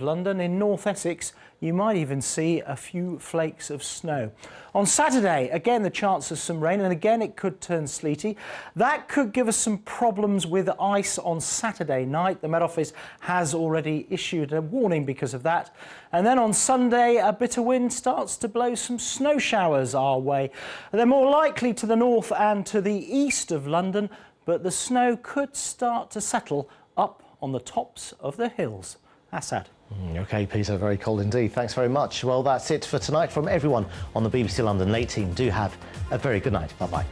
London. In North Essex, you might even see a few flakes of snow. On Saturday, again, the chance of some rain, and again, it could turn sleety. That could give us some problems with ice on Saturday night. The Met Office has already issued a warning because of that. And then on Sunday, a bit of wind starts to blow some snow showers our way. They're more likely to the north and to the east of London, but the snow could start to settle up on the tops of the hills. Assad. OK, Peter, very cold indeed. Thanks very much. Well, that's it for tonight from everyone on the BBC London Late Team. Do have a very good night. Bye-bye.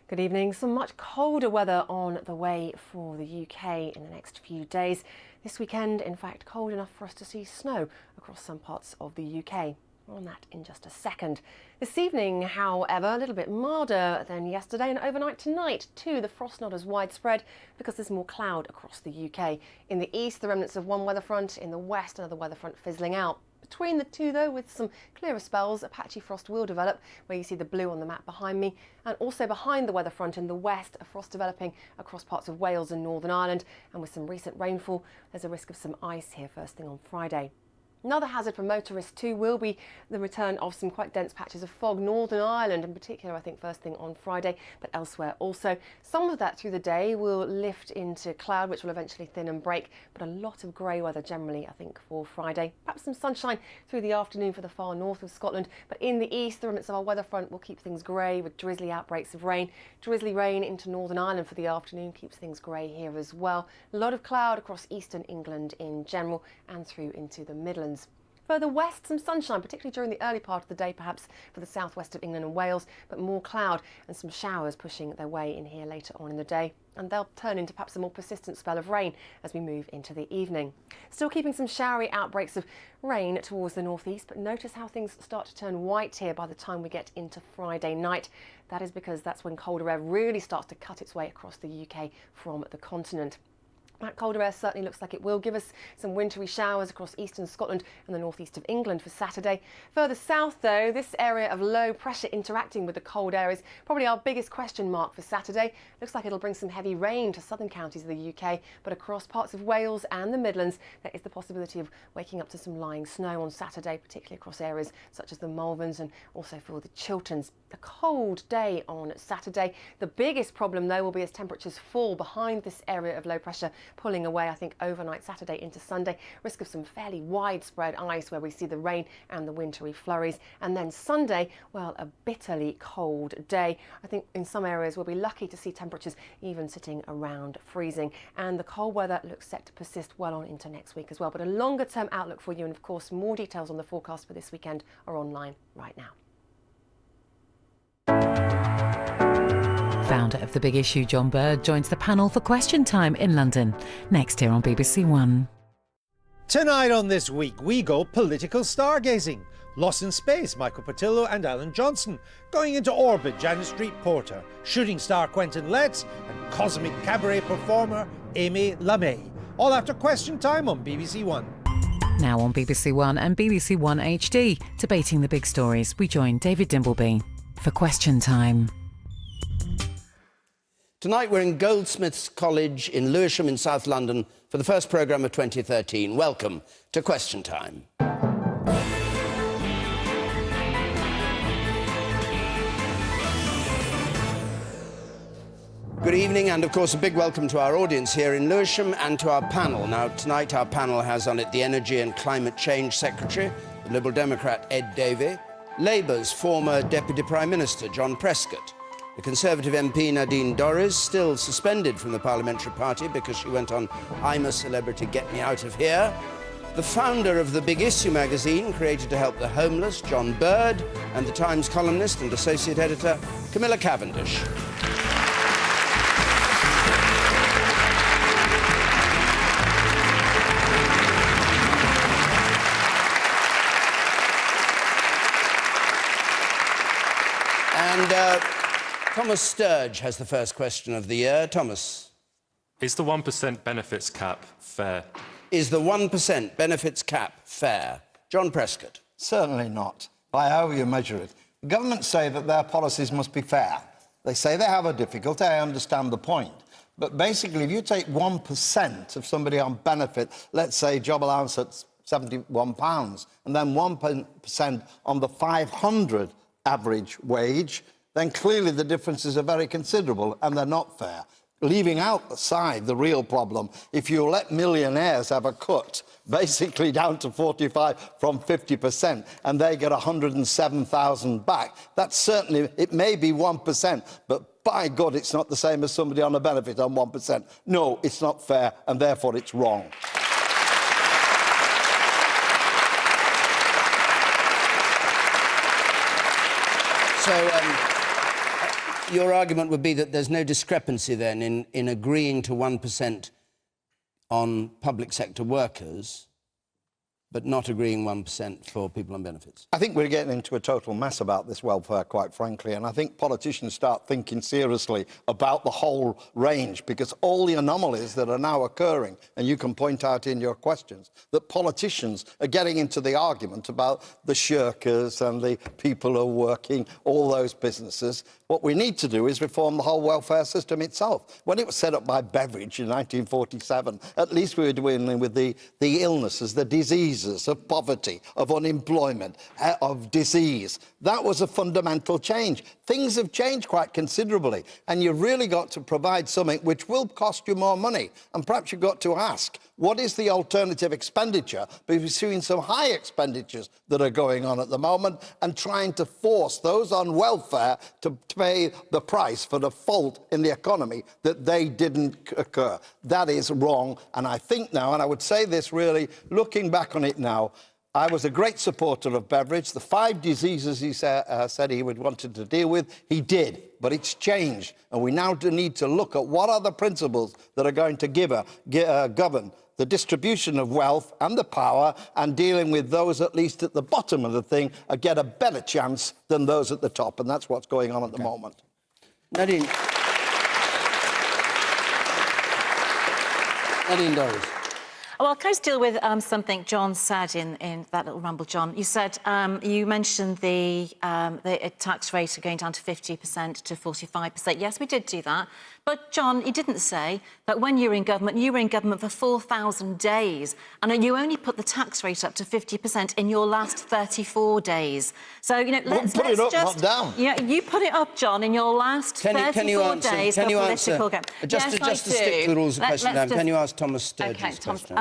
Good evening. Some much colder weather on the way for the UK in the next few days. This weekend, in fact, cold enough for us to see snow across some parts of the UK. More on that in just a second. This evening, however, a little bit milder than yesterday, and overnight tonight too, the frost not as widespread because there's more cloud across the UK. In the east, the remnants of one weather front. In the west, another weather front fizzling out. Between the two, though, with some clearer spells, a patchy frost will develop, where you see the blue on the map behind me, and also behind the weather front in the west, a frost developing across parts of Wales and Northern Ireland, and with some recent rainfall, there's a risk of some ice here first thing on Friday. Another hazard for motorists too will be the return of some quite dense patches of fog. Northern Ireland in particular, I think, first thing on Friday, but elsewhere also. Some of that through the day will lift into cloud, which will eventually thin and break, but a lot of grey weather generally, I think, for Friday. Perhaps some sunshine through the afternoon for the far north of Scotland, but in the east, the remnants of our weather front will keep things grey with drizzly outbreaks of rain. Drizzly rain into Northern Ireland for the afternoon keeps things grey here as well. A lot of cloud across eastern England in general and through into the Midlands. Further west, some sunshine, particularly during the early part of the day, perhaps for the southwest of England and Wales, but more cloud and some showers pushing their way in here later on in the day. And they'll turn into perhaps a more persistent spell of rain as we move into the evening. Still keeping some showery outbreaks of rain towards the northeast, but notice how things start to turn white here by the time we get into Friday night. That is because that's when colder air really starts to cut its way across the UK from the continent. That colder air certainly looks like it will give us some wintry showers across eastern Scotland and the northeast of England for Saturday. Further south, though, this area of low pressure interacting with the cold air is probably our biggest question mark for Saturday. Looks like it'll bring some heavy rain to southern counties of the UK, but across parts of Wales and the Midlands, there is the possibility of waking up to some lying snow on Saturday, particularly across areas such as the Malverns and also for the Chilterns. A cold day on Saturday. The biggest problem, though, will be as temperatures fall behind this area of low pressure, pulling away, I think, overnight Saturday into Sunday. Risk of some fairly widespread ice where we see the rain and the wintry flurries. And then Sunday, well, a bitterly cold day. I think in some areas we'll be lucky to see temperatures even sitting around freezing. And the cold weather looks set to persist well on into next week as well. But a longer term outlook for you, and of course more details on the forecast for this weekend are online right now. Founder of The Big Issue, John Bird, joins the panel for Question Time in London. Next here on BBC One. Tonight on This Week, we go political stargazing. Lost in Space, Michael Portillo and Alan Johnson. Going into orbit, Janet Street Porter. Shooting star Quentin Letts and cosmic cabaret performer Amy LaMay. All after Question Time on BBC One. Now on BBC One and BBC One HD, debating the big stories, we join David Dimbleby for Question Time. Tonight we're in Goldsmiths College in Lewisham in South London for the first programme of 2013. Welcome to Question Time. Good evening, and of course a big welcome to our audience here in Lewisham and to our panel. Now tonight our panel has on it the Energy and Climate Change Secretary, the Liberal Democrat Ed Davey, Labour's former Deputy Prime Minister John Prescott, the Conservative MP Nadine Dorries, still suspended from the Parliamentary Party because she went on I'm a Celebrity, Get Me Out of Here, the founder of The Big Issue magazine, created to help the homeless, John Bird, and the Times columnist and associate editor, Camilla Cavendish. And Thomas Sturge has the first question of the year. Thomas. Is the 1% benefits cap fair? Is the 1% benefits cap fair? John Prescott. Certainly not. By however you measure it, Governments say that their policies must be fair. They say they have a difficulty. I understand the point. But basically, if you take 1% of somebody on benefit, let's say job allowance at £71, and then 1% on the 500 average wage, then clearly the differences are very considerable and they're not fair. Leaving out aside the real problem, if you let millionaires have a cut, basically down to 45 from 50%, and they get 107,000 back, that's certainly, it may be 1%, but by God, it's not the same as somebody on a benefit on 1%. No, it's not fair, and therefore it's wrong. So, your argument would be that there's no discrepancy then in agreeing to 1% on public sector workers, but not agreeing 1% for people on benefits. I think we're getting into a total mess about this welfare, quite frankly, and I think politicians start thinking seriously about the whole range, because all the anomalies that are now occurring, and you can point out in your questions, that politicians are getting into the argument about the shirkers and the people who are working, all those businesses. What we need to do is reform the whole welfare system itself. When it was set up by Beveridge in 1947, at least we were dealing with the illnesses, the diseases of poverty, of unemployment, of disease. That was a fundamental change. Things have changed quite considerably, and you've really got to provide something which will cost you more money. And perhaps you've got to ask, what is the alternative expenditure between some high expenditures that are going on at the moment and trying to force those on welfare to pay the price for the fault in the economy that they didn't occur? That is wrong. And I think now, and I would say this really, looking back on it now, I was a great supporter of Beveridge. The 5 diseases he said he would wanted to deal with, he did. But it's changed. And we now need to look at what are the principles that are going to govern the distribution of wealth and the power, and dealing with those at least at the bottom of the thing get a better chance than those at the top. And that's what's going on at the moment. Nadine Dorries. Well, can I just deal with something John said in that little rumble, John? You said, you mentioned the tax rate going down to 50% to 45%. Yes, we did do that. But, John, you didn't say that when you were in government for 4,000 days, and you only put the tax rate up to 50% in your last 34 days. So, you know, let's put it up, just, not down. Yeah, you put it up, John, in your last 34 days for political game. Just to stick to the rules of question time, can you ask Thomas Sturge's question?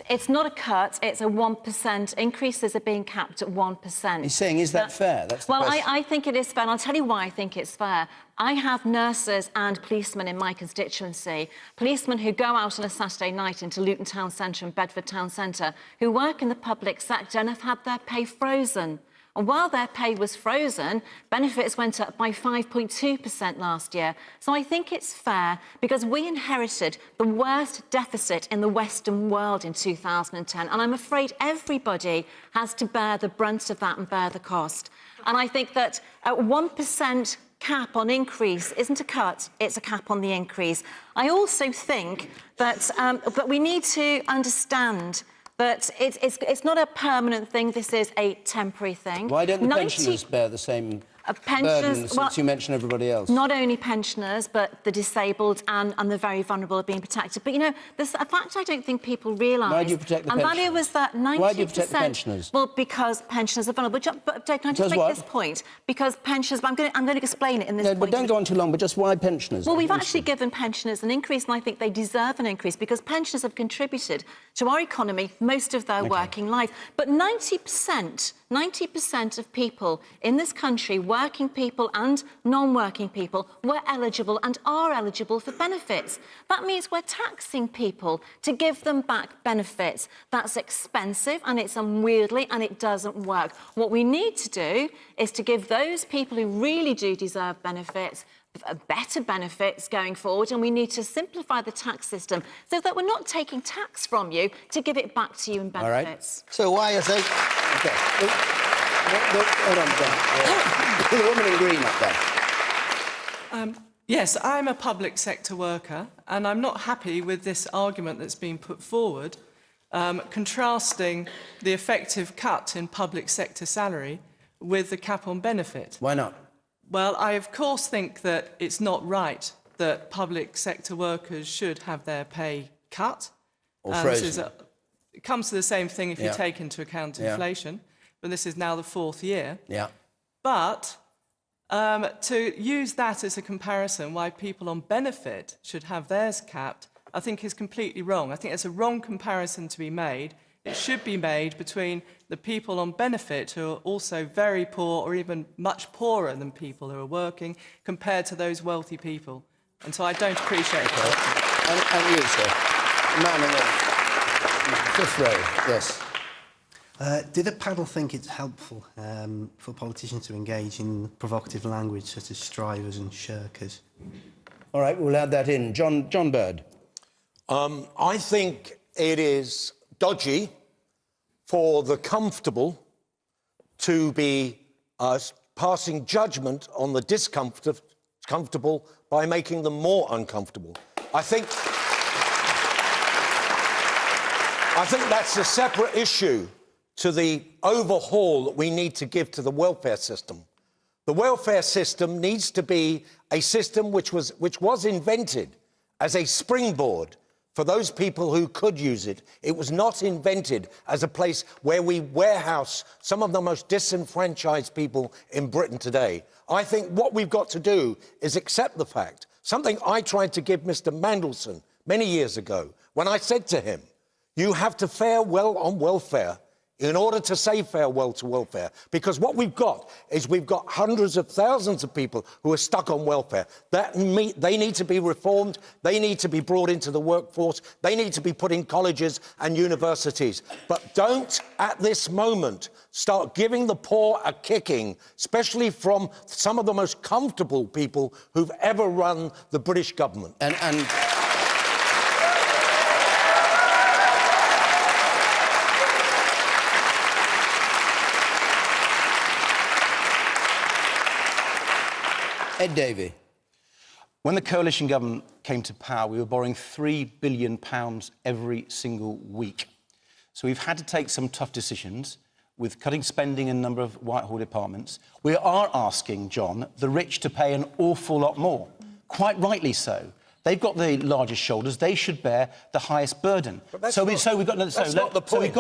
It's not a cut, it's a 1%. Increases are being capped at 1%. He's saying, is that fair? That's the question. I think it is fair, and I'll tell you why I think it's fair. I have nurses and policemen in my constituency, policemen who go out on a Saturday night into Luton Town Centre and Bedford Town Centre, who work in the public sector and have had their pay frozen. And while their pay was frozen, benefits went up by 5.2% last year. So I think it's fair, because we inherited the worst deficit in the Western world in 2010. And I'm afraid everybody has to bear the brunt of that and bear the cost. And I think that a 1% cap on increase isn't a cut, it's a cap on the increase. I also think that but we need to understand that it's not a permanent thing, this is a temporary thing. Why don't the pensioners bear the same burden, since you mention everybody else? Not only pensioners, but the disabled and the very vulnerable are being protected. But, you know, there's a fact I don't think people realise. Why do you protect the pensioners? And that was that 90%... Why do you protect the pensioners? Well, because pensioners are vulnerable. But can I just make this point? Because pensioners... I'm going to explain it in this point. But don't go on too long, but just why pensioners? Well, we've actually given pensioners an increase, and I think they deserve an increase, because pensioners have contributed to our economy most of their working life. But 90% of people in this country, working people and non-working people, were eligible and are eligible for benefits. That means we're taxing people to give them back benefits. That's expensive and it's unwieldy and it doesn't work. What we need to do is to give those people who really do deserve benefits better benefits going forward, and we need to simplify the tax system so that we're not taking tax from you to give it back to you in benefits. All right. So why is it... OK. Hold on, the woman in green up there. Yes, I'm a public sector worker, and I'm not happy with this argument that's been put forward, contrasting the effective cut in public sector salary with the cap on benefit. Why not? Well, I of course think that it's not right that public sector workers should have their pay cut. Or frozen. It comes to the same thing if you Yeah. take into account Yeah. inflation, but this is now the 4th year. Yeah. But to use that as a comparison why people on benefit should have theirs capped, I think is completely wrong. I think it's a wrong comparison to be made. It should be made between the people on benefit who are also very poor or even much poorer than people who are working compared to those wealthy people. And so I don't appreciate that. And you, sir. Man in the 5th row, yes. Do the panel think it's helpful for politicians to engage in provocative language such as strivers and shirkers? All right, we'll add that in. John Bird. I think it is dodgy for the comfortable to be passing judgment on the discomfortable by making them more uncomfortable. I think that's a separate issue to the overhaul that we need to give to the welfare system. The welfare system needs to be a system which was invented as a springboard for those people who could use it. It was not invented as a place where we warehouse some of the most disenfranchised people in Britain today. I think what we've got to do is accept the fact, something I tried to give Mr. Mandelson many years ago, when I said to him, you have to fare well on welfare in order to say farewell to welfare. Because what we've got is we've got hundreds of thousands of people who are stuck on welfare. They need to be reformed. They need to be brought into the workforce. They need to be put in colleges and universities. But don't, at this moment, start giving the poor a kicking, especially from some of the most comfortable people who've ever run the British government. Ed Davey. When the coalition government came to power, we were borrowing £3 billion every single week. So we've had to take some tough decisions with cutting spending in a number of Whitehall departments. We are asking, John, the rich to pay an awful lot more, quite rightly so. They've got the largest shoulders. They should bear the highest burden. That's not the point.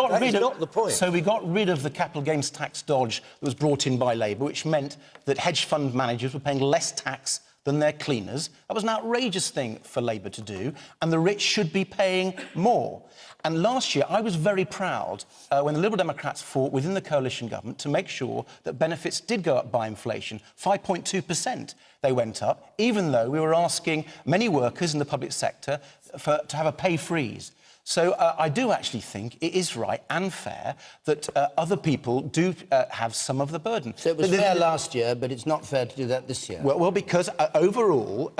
So we got rid of the capital gains tax dodge that was brought in by Labour, which meant that hedge fund managers were paying less tax than their cleaners. That was an outrageous thing for Labour to do, and the rich should be paying more. And last year, I was very proud when the Liberal Democrats fought within the coalition government to make sure that benefits did go up by inflation. 5.2% they went up, even though we were asking many workers in the public sector to have a pay freeze. So I do actually think it is right and fair that other people do have some of the burden. So it was fair last year, but it's not fair to do that this year? Well, because overall,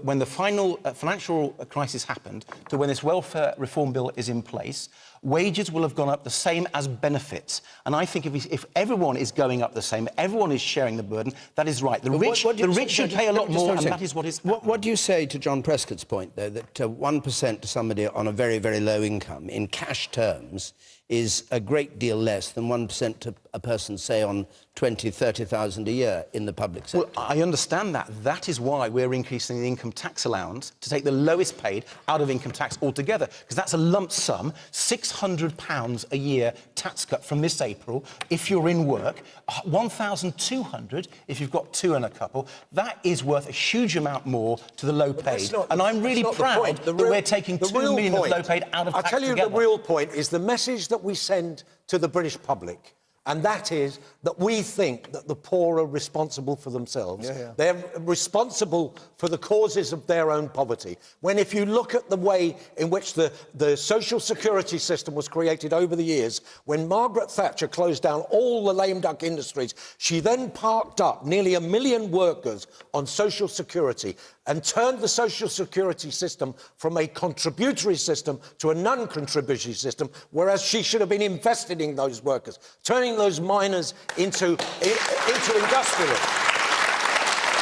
when the final financial crisis happened to when this welfare reform bill is in place, wages will have gone up the same as benefits. And I think if everyone is going up the same, everyone is sharing the burden, that is right. The rich should pay a lot more, and that is what is happening. What do you say to John Prescott's point, though, that 1% to somebody on a very, very low income, in cash terms, is a great deal less than 1% to a person, say, on 20,000, 30,000 a year in the public sector? Well, I understand that. That is why we're increasing the income tax allowance to take the lowest paid out of income tax altogether, because that's a lump sum, £600 a year tax cut from this April if you're in work, £1,200 if you've got two and a couple. That is worth a huge amount more to the low paid. And I'm really proud that we're taking 2 million of low paid out of tax I'll tell you together. the real point is the message that we send to the British public. And that is that we think that the poor are responsible for themselves. They're responsible for the causes of their own poverty. When if you look at the way in which the social security system was created over the years, when Margaret Thatcher closed down all the lame duck industries, she then parked up nearly 1 million workers on social security and turned the social security system from a contributory system to a non-contributory system, whereas she should have been invested in those workers, turning those miners into industrialists.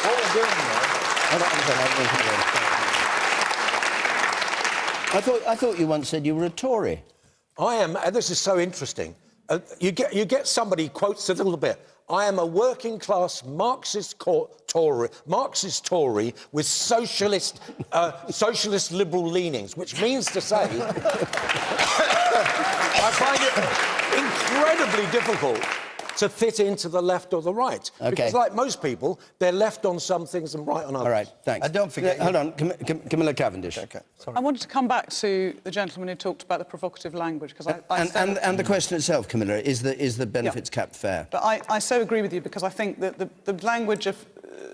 What we're doing now... I thought you once said you were a Tory. I am, and this is so interesting. You get somebody quotes a little bit. I am a working-class Marxist Tory with socialist liberal leanings, which means to say I find it incredibly difficult to fit into the left or the right. Okay. Because, like most people, they're left on some things and right on others. All right, thanks. And don't forget... Hold on, Camilla Cavendish. Okay, sorry. I wanted to come back to the gentleman who talked about the provocative language, because And the question itself, Camilla, is the benefits cap fair? But I so agree with you, because I think that the language of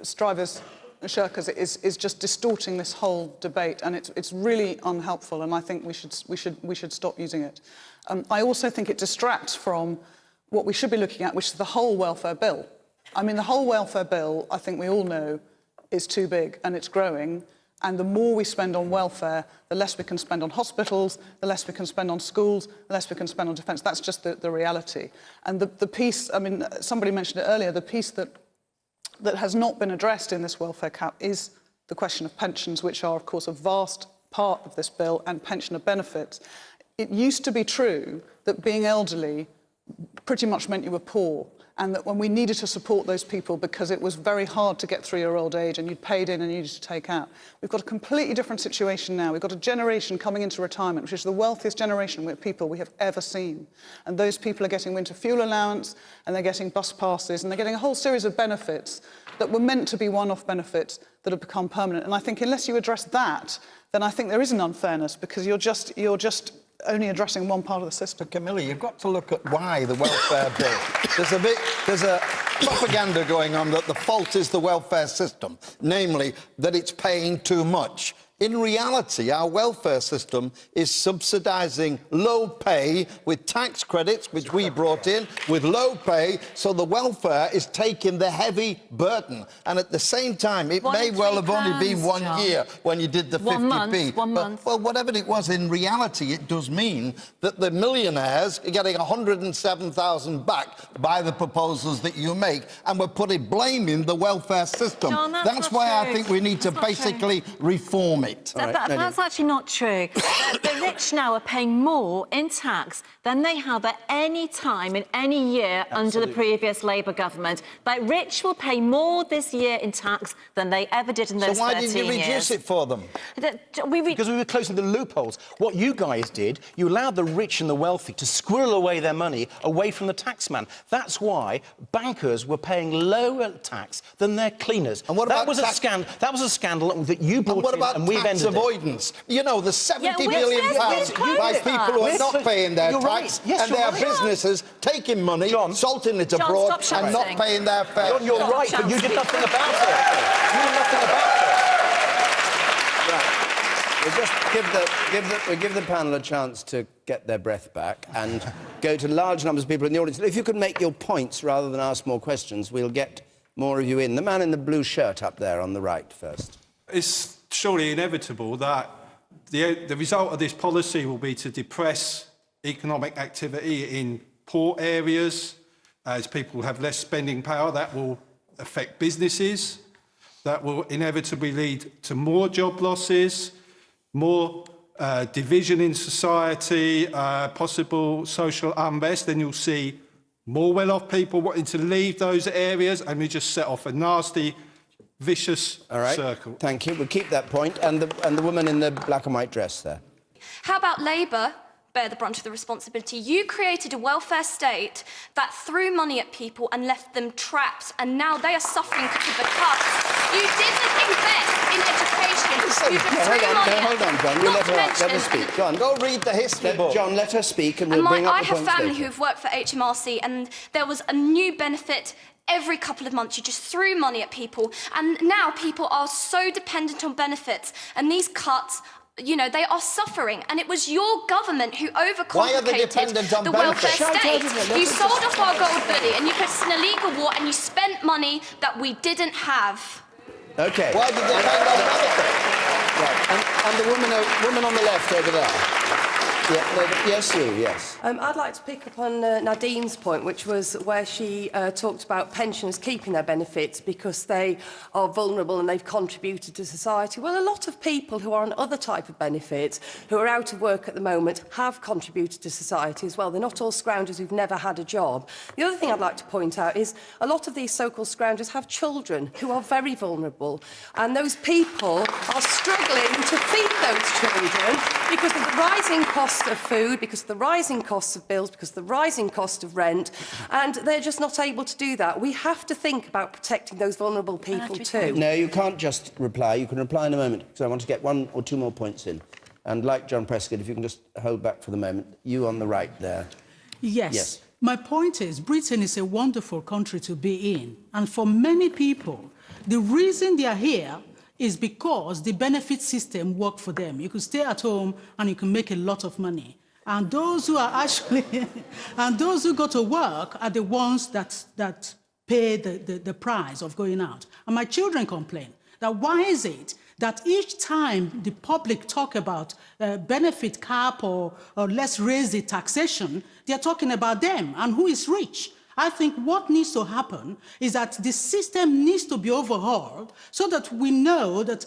strivers and shirkers is just distorting this whole debate, and it's really unhelpful, and I think we should stop using it. I also think it distracts from what we should be looking at, which is the whole welfare bill. I mean, the whole welfare bill, I think we all know, is too big, and it's growing. And the more we spend on welfare, the less we can spend on hospitals, the less we can spend on schools, the less we can spend on defence. That's just the reality. And the piece, I mean, somebody mentioned it earlier, the piece that has not been addressed in this welfare cap is the question of pensions, which are, of course, a vast part of this bill, and pensioner benefits. It used to be true that being elderly pretty much meant you were poor, and that when we needed to support those people because it was very hard to get through your old age and you'd paid in and you needed to take out. We've got a completely different situation now. We've got a generation coming into retirement, which is the wealthiest generation of people we have ever seen. And those people are getting winter fuel allowance, and they're getting bus passes, and they're getting a whole series of benefits that were meant to be one-off benefits that have become permanent. And I think unless you address that, then I think there is an unfairness, because you're just only addressing one part of the system. Camilla, you've got to look at why the welfare bill. There's a propaganda going on that the fault is the welfare system, namely that it's paying too much. In reality, our welfare system is subsidising low pay with tax credits, which we brought in, with low pay, so the welfare is taking the heavy burden. And at the same time, it may well have only been 1 year when you did the 50p. One month. Well, whatever it was, in reality, it does mean that the millionaires are getting 107,000 back by the proposals that you make, and we're blaming the welfare system. John, that's why I think we need to basically reform it. That's actually not true. The rich now are paying more in tax than they have at any time in any year under the previous Labour government. Like, rich will pay more this year in tax than they ever did in those 13 years. So why didn't you reduce it for them? Because we were closing the loopholes. What you guys did, you allowed the rich and the wealthy to squirrel away their money away from the taxman. That's why bankers were paying lower tax than their cleaners. And what about that was a scandal that you brought in, and we've ended avoidance. You know, the 70 billion pounds by people who are not paying their tax, and their businesses taking money, salting it abroad, and not paying their fair. John, you're right, but you did nothing about it. You did nothing about it. Right. We'll just give the panel a chance to get their breath back and go to large numbers of people in the audience. If you could make your points rather than ask more questions, we'll get more of you in. The man in the blue shirt up there on the right first. It's surely inevitable that the result of this policy will be to depress economic activity in poor areas. As people have less spending power, that will affect businesses. That will inevitably lead to more job losses, more division in society, possible social unrest. Then you'll see more well-off people wanting to leave those areas, and we just set off a nasty, vicious circle. Thank you. We'll keep that point. And the woman in the black and white dress there. How about Labour bear the brunt of the responsibility? You created a welfare state that threw money at people and left them trapped, and now they are suffering because of the cuts. You didn't invest in education. You just threw money at Hold on, John. You let her speak. Go on. Go read the history book. John, let her speak, and we'll bring up the points I have family later. who've worked for HMRC, and there was a new benefit every couple of months. You just threw money at people, and now people are so dependent on benefits, and these cuts, you know, they are suffering, and it was your government who overcomplicated the welfare state. You sold off our gold bully, and you put us in a legal war, and you spent money that we didn't have. Okay. Why did they pay that benefit? Right. And the woman on the left over there. Yes, you, yes. I'd like to pick up on Nadine's point, which was where she talked about pensioners keeping their benefits because they are vulnerable and they've contributed to society. Well, a lot of people who are on other type of benefits, who are out of work at the moment, have contributed to society as well. They're not all scroungers who've never had a job. The other thing I'd like to point out is a lot of these so-called scroungers have children who are very vulnerable, and those people are struggling to feed those children because of the rising cost of food, because of the rising cost of bills, because of the rising cost of rent, and they're just not able to do that. We have to think about protecting those vulnerable people too. No, you can't just reply. You can reply in a moment, because I want to get 1 or 2 more points in. And like John Prescott, if you can just hold back for the moment. You on the right there. Yes. My point is, Britain is a wonderful country to be in. And for many people, the reason they are here is because the benefit system worked for them. You could stay at home and you can make a lot of money. And those who are actually, and those who go to work are the ones that pay the price of going out. And my children complain that why is it that each time the public talk about benefit cap or let's raise the taxation, they're talking about them and who is rich. I think what needs to happen is that the system needs to be overhauled so that we know that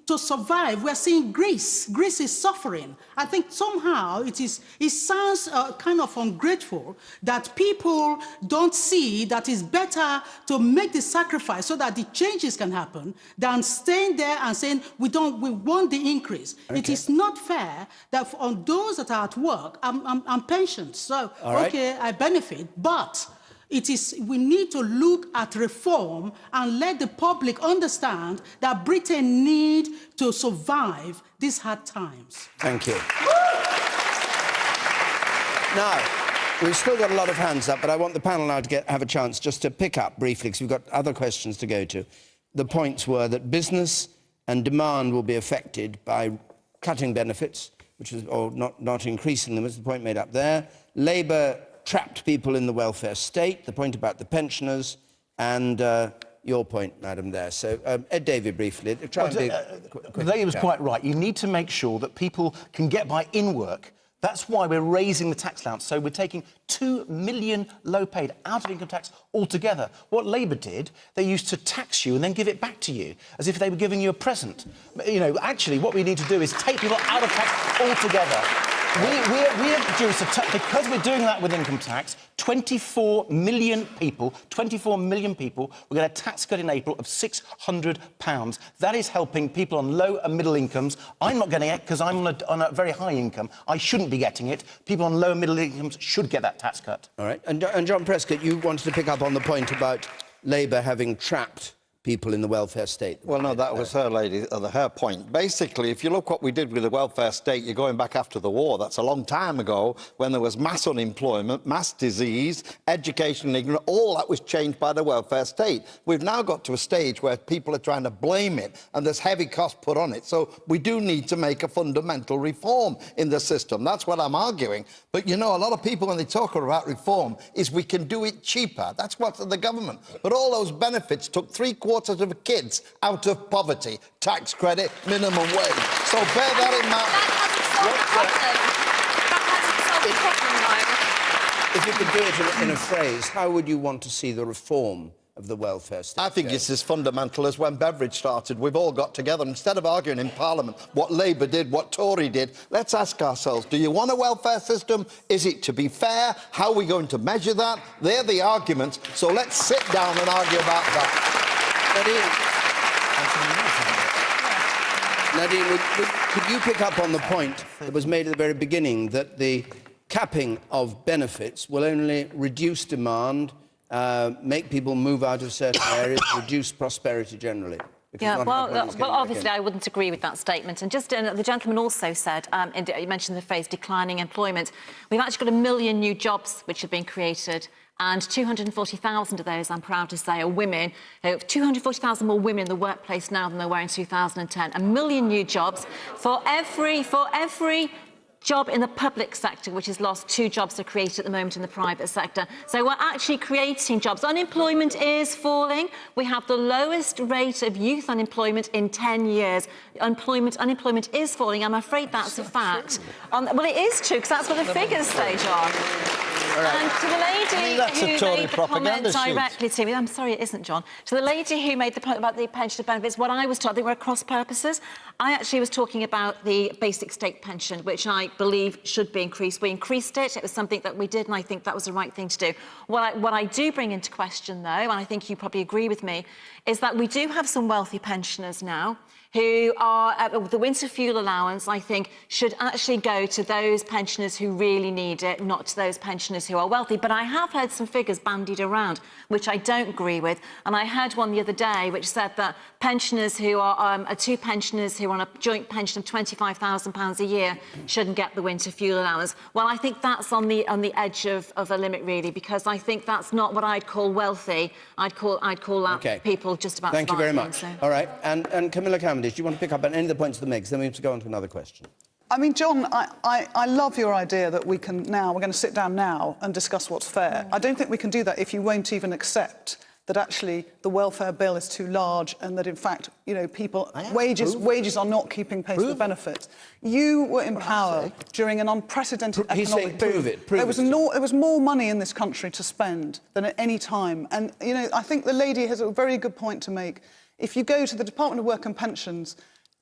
to survive, we're seeing Greece. Greece is suffering. I think somehow it sounds kind of ungrateful that people don't see that it's better to make the sacrifice so that the changes can happen than staying there and saying we want the increase. Okay. It is not fair that on those that are at work, I'm pensioned, so okay, I benefit, but we need to look at reform and let the public understand that Britain needs to survive these hard times. Thank you. Now, we've still got a lot of hands up, but I want the panel now to have a chance just to pick up briefly, because we've got other questions to go to. The points were that business and demand will be affected by cutting benefits, or not increasing them, as the point made up there. Labour trapped people in the welfare state, the point about the pensioners, and your point, madam, there. So, Ed Davey, briefly. They was quite right. You need to make sure that people can get by in work. That's why we're raising the tax allowance. So we're taking 2 million low-paid out of income tax altogether. What Labour did, they used to tax you and then give it back to you, as if they were giving you a present. You know, actually, what we need to do is take people out of tax altogether. We have produced, because we're doing that with income tax, 24 million people, we'll get a tax cut in April of £600. That is helping people on low and middle incomes. I'm not getting it because I'm on a very high income. I shouldn't be getting it. People on low and middle incomes should get that tax cut. All right. And John Prescott, you wanted to pick up on the point about Labour having trapped people in the welfare state. Well, no, that was her point. Basically, if you look what we did with the welfare state, you're going back after the war. That's a long time ago, when there was mass unemployment, mass disease, education, ignorance. All that was changed by the welfare state. We've now got to a stage where people are trying to blame it, and there's heavy cost put on it. So we do need to make a fundamental reform in the system. That's what I'm arguing. But, you know, a lot of people, when they talk about reform, is we can do it cheaper. That's what's the government. But all those benefits took 3/4 of kids out of poverty, tax credit, minimum wage. So bear that in mind. If you could do it in a phrase, how would you want to see the reform of the welfare state? I think it's as fundamental as when Beveridge started. We've all got together. Instead of arguing in Parliament what Labour did, what Tory did, let's ask ourselves, do you want a welfare system? Is it to be fair? How are we going to measure that? They're the arguments. So let's sit down and argue about that. Nadine, could you pick up on the point that was made at the very beginning, that the capping of benefits will only reduce demand, make people move out of certain areas, reduce prosperity generally? Yeah, well, obviously I wouldn't agree with that statement. And just the gentleman also said, you mentioned the phrase declining employment. We've actually got 1 million new jobs which have been created, and 240,000 of those, I'm proud to say, are women. 240,000 more women in the workplace now than there were in 2010. 1 million new jobs. For every job in the public sector, which has lost 2 jobs are created at the moment in the private sector. So we're actually creating jobs. Unemployment is falling. We have the lowest rate of youth unemployment in 10 years. Unemployment is falling. I'm afraid that's a fact. Well, it is true, because that's what the figures say, John. And to the lady who made the comment directly to me, I'm sorry, it isn't, John. To the lady who made the point about the pension benefits, what I was told, they were cross purposes. I actually was talking about the basic state pension, which I believe should be increased. We increased it. It was something that we did, and I think that was the right thing to do. What I do bring into question, though, and I think you probably agree with me, is that we do have some wealthy pensioners now who are, the winter fuel allowance, I think, should actually go to those pensioners who really need it, not to those pensioners who are wealthy. But I have heard some figures bandied around, which I don't agree with. And I heard one the other day which said that pensioners who are, 2 pensioners who are on a joint pension of £25,000 a year shouldn't get the winter fuel allowance. Well, I think that's on the edge of a limit, really, because I think that's not what I'd call wealthy. I'd call that people just about Thank you very much. So. All right, and Camilla Cavendish, do you want to pick up on any of the points that makes? Then we have to go on to another question. I mean, John, I love your idea that we're going to sit down now and discuss what's fair. I don't think we can do that if you won't even accept that actually the welfare bill is too large and that, in fact, you know, wages are not keeping pace with benefits. You were in power during an unprecedented economic boom. There was more money in this country to spend than at any time. And, you know, I think the lady has a very good point to make. If you go to the Department of Work and Pensions,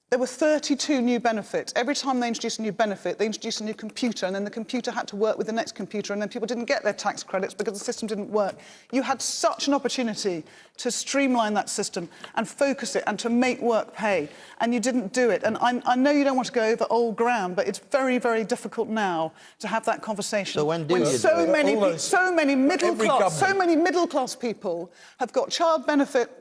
there were 32 new benefits. Every time they introduced a new benefit, they introduced a new computer, and then the computer had to work with the next computer, and then people didn't get their tax credits because the system didn't work. You had such an opportunity to streamline that system and focus it and to make work pay, and you didn't do it. And I know you don't want to go over old ground, but it's very, very difficult now to have that conversation. So when so many middle class people have got child benefit.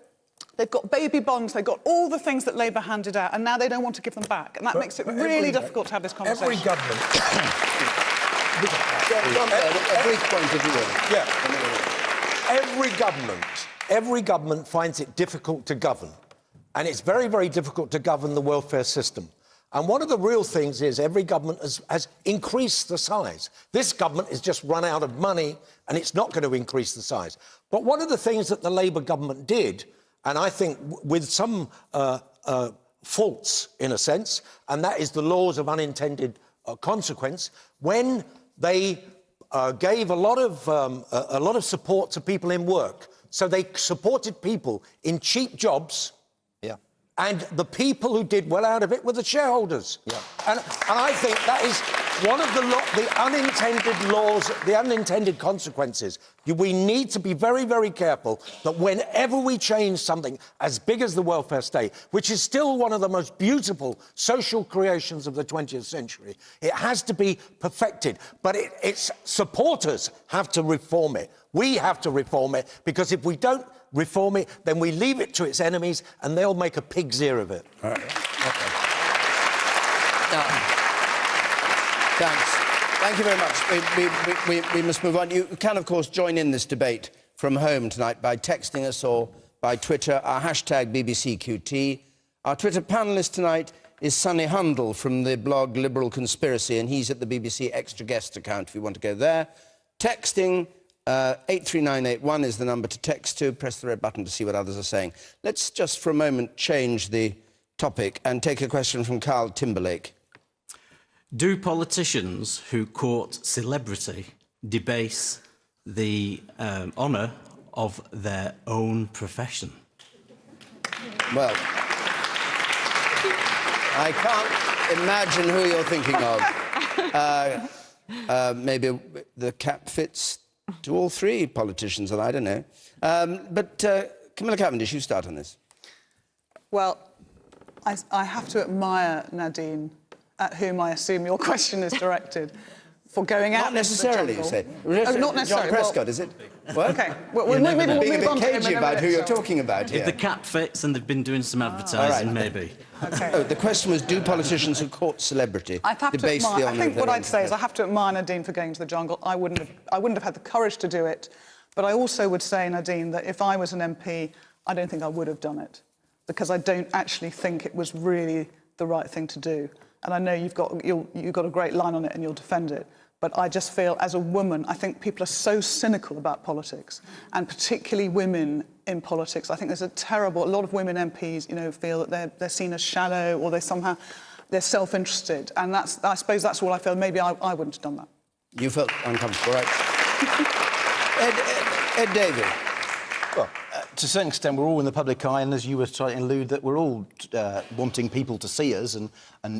They've got baby bonds, they've got all the things that Labour handed out, and now they don't want to give them back. And that makes it really difficult to have this conversation. Every government... a brief point of view. Yeah. Every government finds it difficult to govern. And it's very, very difficult to govern the welfare system. And one of the real things is every government has increased the size. This government has just run out of money, and it's not going to increase the size. But one of the things that the Labour government did, and I think with some faults, in a sense, and that is the laws of unintended consequence, when they gave a lot of support to people in work. So they supported people in cheap jobs, and the people who did well out of it were the shareholders. And I think that is one of the unintended laws, the unintended consequences. We need to be very, very careful that whenever we change something as big as the welfare state, which is still one of the most beautiful social creations of the 20th century, it has to be perfected. But its supporters have to reform it. We have to reform it, because if we don't reform it, then we leave it to its enemies and they'll make a pig's ear of it. All right. Okay. Thanks. Thank you very much. We must move on. You can, of course, join in this debate from home tonight by texting us or by Twitter, our hashtag BBCQT. Our Twitter panellist tonight is Sunny Hundle from the blog Liberal Conspiracy, and he's at the BBC Extra Guest account if you want to go there. Texting 83981 is the number to text to. Press the red button to see what others are saying. Let's just for a moment change the topic and take a question from Carl Timberlake. Do politicians who court celebrity debase the honour of their own profession? Well, I can't imagine who you're thinking of. Maybe the cap fits to all three politicians, and I don't know. But Camilla Cavendish, you start on this. Well, I have to admire Nadine, at whom I assume your question is directed, for going out. Not necessarily, you say. Oh, not necessarily. John Prescott, is it? What? OK. Well, maybe we'll being move a on bit to him cagey in a about minute, who you're so. talking about here. If the cap fits and they've been doing some advertising, right. maybe. Okay. Oh, the question was, do politicians who court celebrity debase the honour I think of what their I'd say is I have to admire Nadine for going to the jungle. I wouldn't have had the courage to do it. But I also would say, Nadine, that if I was an MP, I don't think I would have done it, because I don't actually think it was really the right thing to do. and I know you've got a great line on it and you'll defend it. But I just feel, as a woman, I think people are so cynical about politics, and particularly women in politics. I think there's a lot of women MPs, feel that they're seen as shallow, or they're self-interested, and I suppose that's all I feel. Maybe I wouldn't have done that. You felt uncomfortable, right? Ed Davey. Well, to a certain extent, we're all in the public eye, and as you were trying to allude, that we're all wanting people to see us and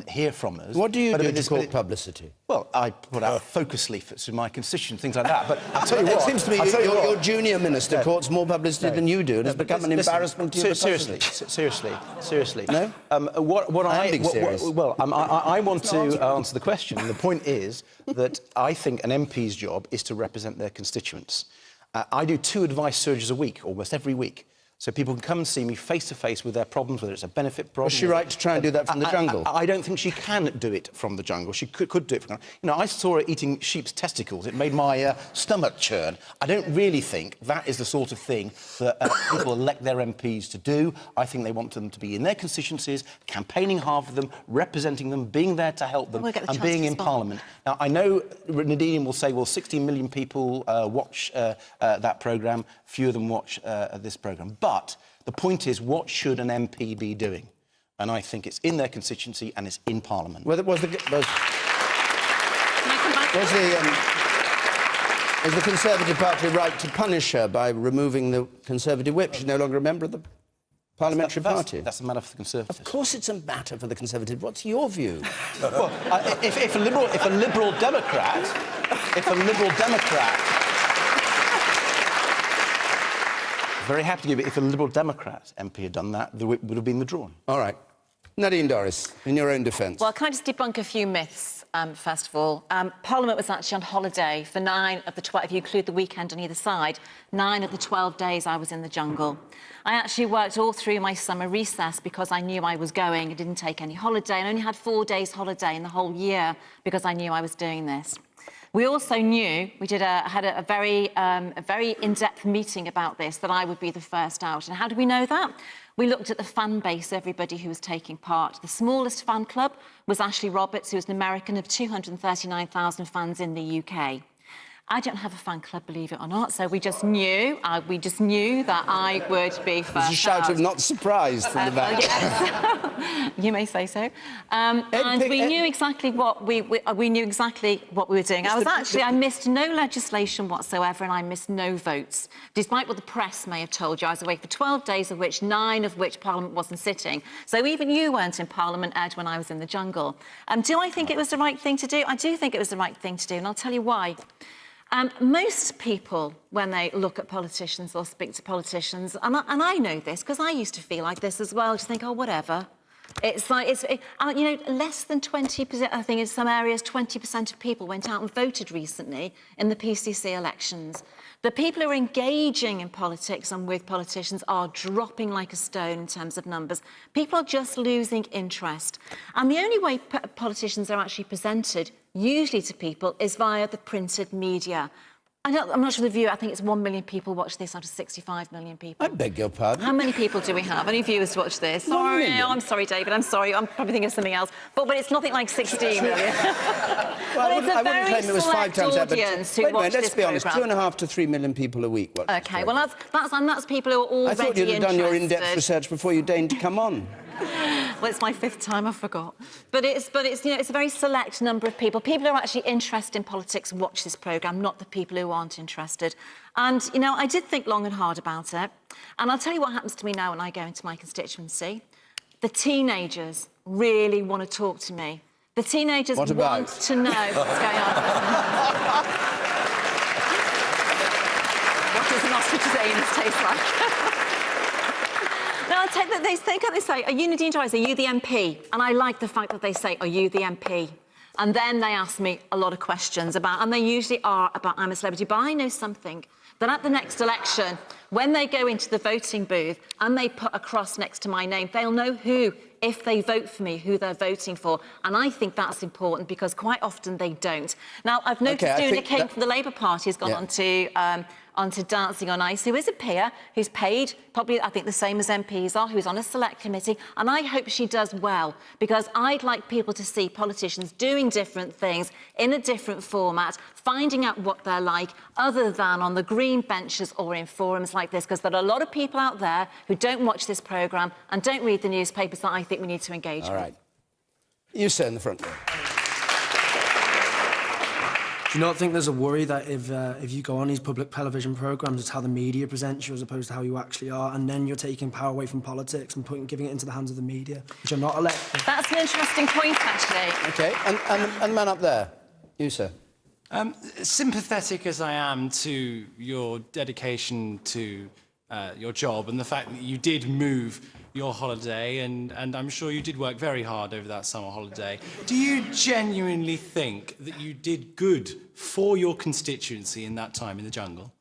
hear from us. What do you do to court publicity? Well, I put out focus leaflets to my constituents, things like that. But I'll tell you what... It seems to me your junior minister courts more publicity than you do, and it's become an embarrassment to you. Seriously. No? I'm being serious. I want to answer the question. And the point is that I think an MP's job is to represent their constituents. I do 2 advice surgeries a week, almost every week. So people can come and see me face-to-face with their problems, whether it's a benefit problem... Was she right to try and do that from the jungle? I don't think she can do it from the jungle. She could do it from... I saw her eating sheep's testicles. It made my stomach churn. I don't really think that is the sort of thing that people elect their MPs to do. I think they want them to be in their constituencies, campaigning hard for them, representing them, being there to help them, and being in Parliament. Now, I know Nadine will say, well, 16 million people watch that programme, few of them watch this programme. But the point is, what should an MP be doing? And I think it's in their constituency and it's in Parliament. Is the Conservative Party right to punish her by removing the Conservative whip? She's no longer a member of the Parliamentary Party. That's a matter for the Conservatives. Of course it's a matter for the Conservatives. What's your view? Well, if a Liberal Democrat... Very happy to give it. If a Liberal Democrat MP had done that, the whip would have been withdrawn. All right. Nadine Dorries, in your own defence. Well, can I just debunk a few myths, first of all? Parliament was actually on holiday for 9 of the 12, if you include the weekend on either side, 9 of the 12 days I was in the jungle. I actually worked all through my summer recess because I knew I was going. I didn't take any holiday. I only had 4 days holiday in the whole year because I knew I was doing this. We also knew, we had a very in-depth meeting about this, that I would be the first out. And how do we know that? We looked at the fan base, everybody who was taking part. The smallest fan club was Ashley Roberts, who was an American of 239,000 fans in the UK. I don't have a fan club, believe it or not, so we just knew that I would be first out. There's a shout of not surprised from the back. Yes. You may say so. And we knew exactly what we knew exactly what we were doing. I missed no legislation whatsoever, and I missed no votes, despite what the press may have told you. I was away for 12 days, of which 9 of which Parliament wasn't sitting. So even you weren't in Parliament, Ed, when I was in the jungle. Do I think it was the right thing to do? I do think it was the right thing to do, and I'll tell you why. Most people, when they look at politicians or speak to politicians, and I know this because I used to feel like this as well, just think, oh, whatever. It's like, less than 20%, I think in some areas, 20% of people went out and voted recently in the PCC elections. The people who are engaging in politics and with politicians are dropping like a stone in terms of numbers. People are just losing interest. And the only way politicians are actually presented, usually to people, is via the printed media. I'm not sure the view. I think it's 1 million people watch this out of 65 million people. I beg your pardon? How many people do we have? Any viewers to watch this? Sorry, I'm sorry, David. I'm sorry. I'm probably thinking of something else. But it's nothing like 16 million. Well, it's a very claim it was 5 times that, audience who watch this. Let's be honest. 2.5 to 3 million people a week watch. Okay, well that's people who are already I thought you'd have done your in-depth research before you deigned to come on. Well, it's my 5th time, I forgot. But it's it's a very select number of people. People who are actually interested in politics watch this programme, not the people who aren't interested. And, I did think long and hard about it. And I'll tell you what happens to me now when I go into my constituency. The teenagers really want to talk to me. The teenagers want to know what's going on. What does an ostrich's anus taste like? No, I'll take that they say, are you Nadine Dorries, are you the MP? And I like the fact that they say, are you the MP? And then they ask me a lot of questions and they usually are about I'm a celebrity, but I know something, that at the next election, when they go into the voting booth and they put a cross next to my name, they'll know who, if they vote for me, who they're voting for. And I think that's important because quite often they don't. Now, I've noticed Una King from the Labour Party has gone on to onto Dancing on Ice, who is a peer, who's paid, probably, I think, the same as MPs are, who's on a select committee, and I hope she does well, because I'd like people to see politicians doing different things in a different format, finding out what they're like, other than on the green benches or in forums like this, because there are a lot of people out there who don't watch this programme and don't read the newspapers that I think we need to engage with. All right. You sit in the front row. Do you not think there's a worry that if you go on these public television programmes, it's how the media presents you as opposed to how you actually are, and then you're taking power away from politics and giving it into the hands of the media, which are not elected? That's an interesting point, actually. OK, and the man up there, you, sir. Sympathetic as I am to your dedication to your job and the fact that you did move your holiday, and I'm sure you did work very hard over that summer holiday. Do you genuinely think that you did good for your constituency in that time in the jungle?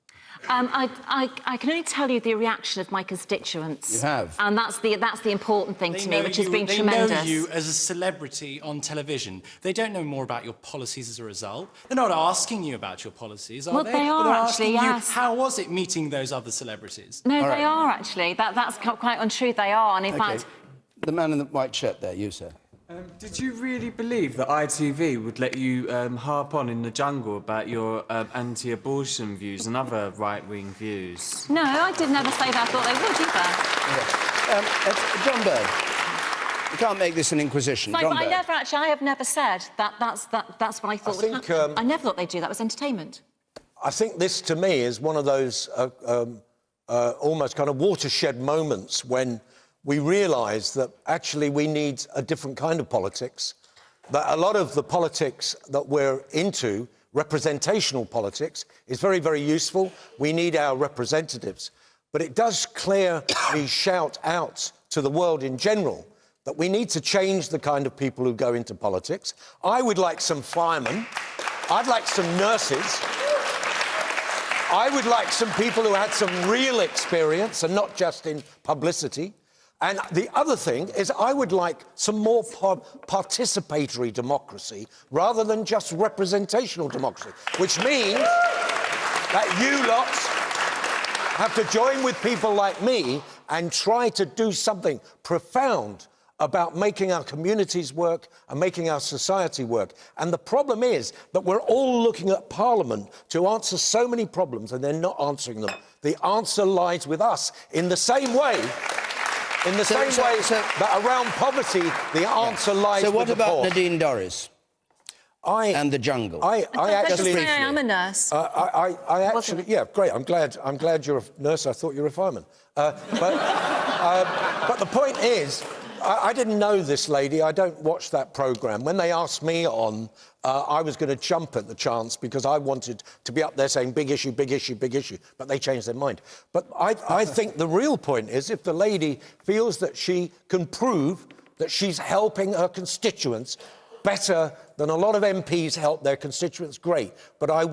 I can only tell you the reaction of my constituents. You have. And that's the important thing to me, which has been they tremendous. know you as a celebrity on television. They don't know more about your policies as a result. They're not asking you about your policies, are Well, they? they are They're actually, asking you, yes. how was it meeting those other celebrities? No, they are actually. That's quite untrue. They are, and in fact, The man in the white shirt there, you, sir. Did you really believe that ITV would let you harp on in the jungle about your anti-abortion views and other right-wing views? no, I did never say that. I thought they would either. John Bird, you can't make this an inquisition. Like, John but Bird. I have never said that. That's what I thought would happen. I never thought they'd do that. It was entertainment. I think this, to me, is one of those almost kind of watershed moments when we realise that actually we need a different kind of politics, that a lot of the politics that we're into, representational politics, is very, very useful. We need our representatives. But it does clearly shout out to the world in general that we need to change the kind of people who go into politics. I would like some firemen. I'd like some nurses. I would like some people who had some real experience and not just in publicity. And the other thing is I would like some more participatory democracy rather than just representational democracy, which means that you lot have to join with people like me and try to do something profound about making our communities work and making our society work. And the problem is that we're all looking at Parliament to answer so many problems and they're not answering them. The answer lies with us in the same way. In the same way that around poverty, the answer lies with the poor. So what about Nadine Dorries? And the jungle? I actually... I am a nurse. I actually... Yeah, great. I'm glad you're a nurse. I thought you were a fireman. But the point is, I didn't know this lady. I don't watch that programme. When they asked me on, I was going to jump at the chance because I wanted to be up there saying big issue, big issue, big issue. But they changed their mind. But I think the real point is if the lady feels that she can prove that she's helping her constituents better than a lot of MPs help their constituents, great. But I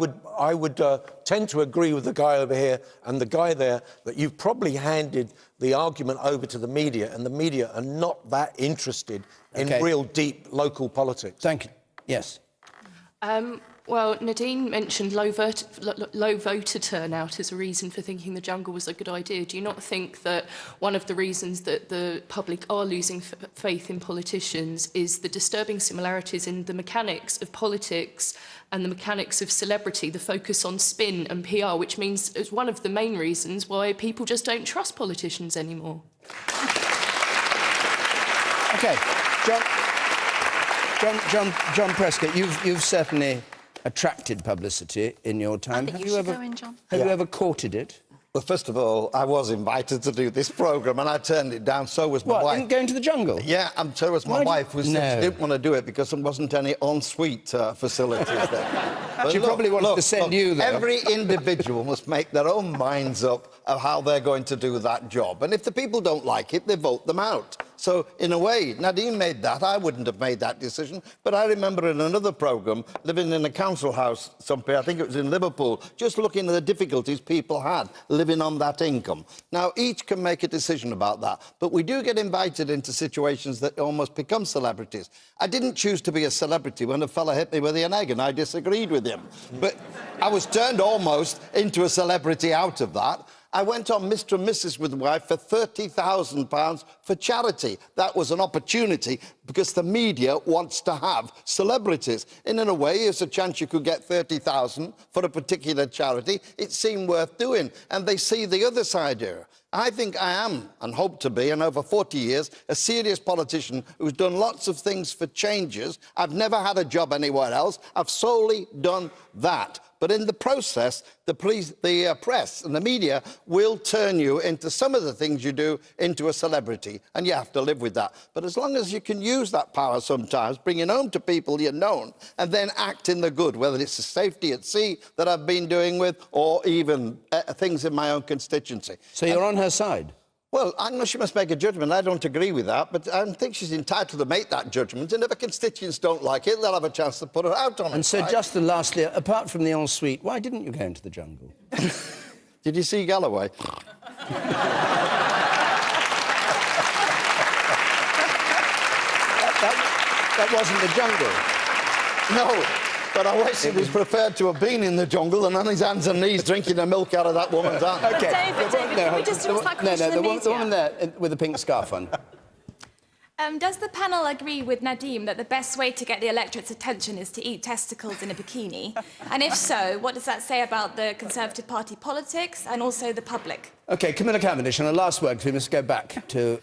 would tend to agree with the guy over here and the guy there that you've probably handed the argument over to the media, and the media are not that interested in real deep local politics. Thank you. Yes. Well, Nadine mentioned low voter turnout as a reason for thinking the jungle was a good idea. Do you not think that one of the reasons that the public are losing faith in politicians is the disturbing similarities in the mechanics of politics and the mechanics of celebrity, the focus on spin and PR, which means it's one of the main reasons why people just don't trust politicians anymore? OK. John Prescott, you've certainly attracted publicity in your time. Have you ever courted it? Well, first of all, I was invited to do this programme and I turned it down. So was my wife. Going to the jungle? Yeah, and so was my wife, who said she didn't want to do it because there wasn't any en-suite facilities there. But she probably wanted to send you there. Every individual must make their own minds up of how they're going to do that job. And if the people don't like it, they vote them out. So, in a way, Nadine made that. I wouldn't have made that decision. But I remember in another programme, living in a council house somewhere, I think it was in Liverpool, just looking at the difficulties people had living on that income. Now, each can make a decision about that. But we do get invited into situations that almost become celebrities. I didn't choose to be a celebrity when a fella hit me with an egg and I disagreed with him. But I was turned almost into a celebrity out of that. I went on Mr and Mrs with wife for £30,000 for charity. That was an opportunity because the media wants to have celebrities. And in a way, it's a chance you could get 30,000 for a particular charity. It seemed worth doing. And they see the other side here. I think I am, and hope to be, and over 40 years, a serious politician who's done lots of things for changes. I've never had a job anywhere else. I've solely done that. But in the process, the press and the media will turn you into some of the things you do into a celebrity, and you have to live with that. But as long as you can use that power sometimes, bring it home to people you're known, and then act in the good, whether it's the safety at sea that I've been doing with, or even things in my own constituency. So you're on her side? Well, I know she must make a judgment. I don't agree with that, but I think she's entitled to make that judgment. And if her constituents don't like it, they'll have a chance to put her out on it. And so, right? Justin, lastly, apart from the ensuite, why didn't you go into the jungle? Did you see Galloway? that wasn't the jungle. No. But I wish he was prepared to have been in the jungle and on his hands and knees drinking the milk out of that woman's hand. OK. David, can we just ask that question the woman there with the pink scarf on. Does the panel agree with Nadeem that the best way to get the electorate's attention is to eat testicles in a bikini? And if so, what does that say about the Conservative Party politics and also the public? OK, Camilla Cavendish, and a last word, because we must go back to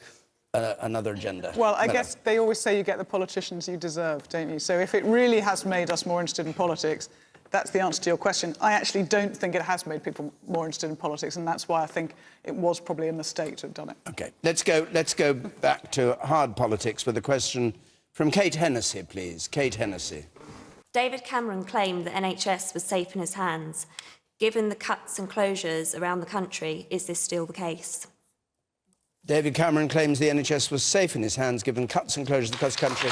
another agenda. Well, I guess they always say you get the politicians you deserve, don't you? So if it really has made us more interested in politics, that's the answer to your question. I actually don't think it has made people more interested in politics, and that's why I think it was probably a mistake to have done it. OK, let's go back to hard politics with a question from Kate Hennessy, please. Kate Hennessy. David Cameron claimed the NHS was safe in his hands. Given the cuts and closures around the country, is this still the case? David Cameron claims the NHS was safe in his hands given cuts and closures across the country.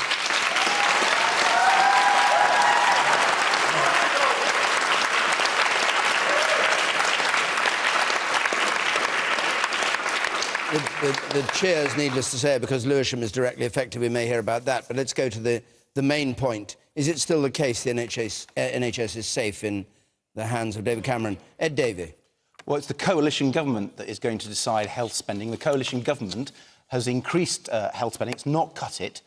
The cheers, needless to say, because Lewisham is directly affected. We may hear about that. But let's go to the main point. Is it still the case the NHS is safe in the hands of David Cameron? Ed Davey. Well, it's the coalition government that is going to decide health spending. The coalition government has increased health spending. It's not cut it.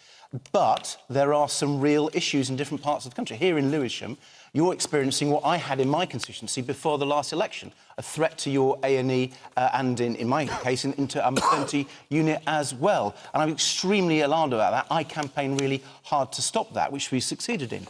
But there are some real issues in different parts of the country. Here in Lewisham, you're experiencing what I had in my constituency before the last election, a threat to your A&E and, in my case, into a maternity unit as well. And I'm extremely alarmed about that. I campaigned really hard to stop that, which we succeeded in.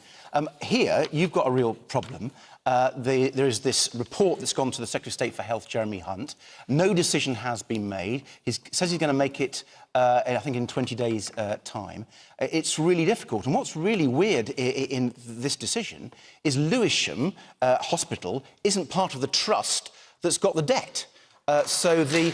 Here, you've got a real problem. There is this report that's gone to the Secretary of State for Health, Jeremy Hunt. No decision has been made. He says he's going to make it, I think, in 20 days' time. It's really difficult. And what's really weird in this decision is Lewisham Hospital isn't part of the trust that's got the debt. So the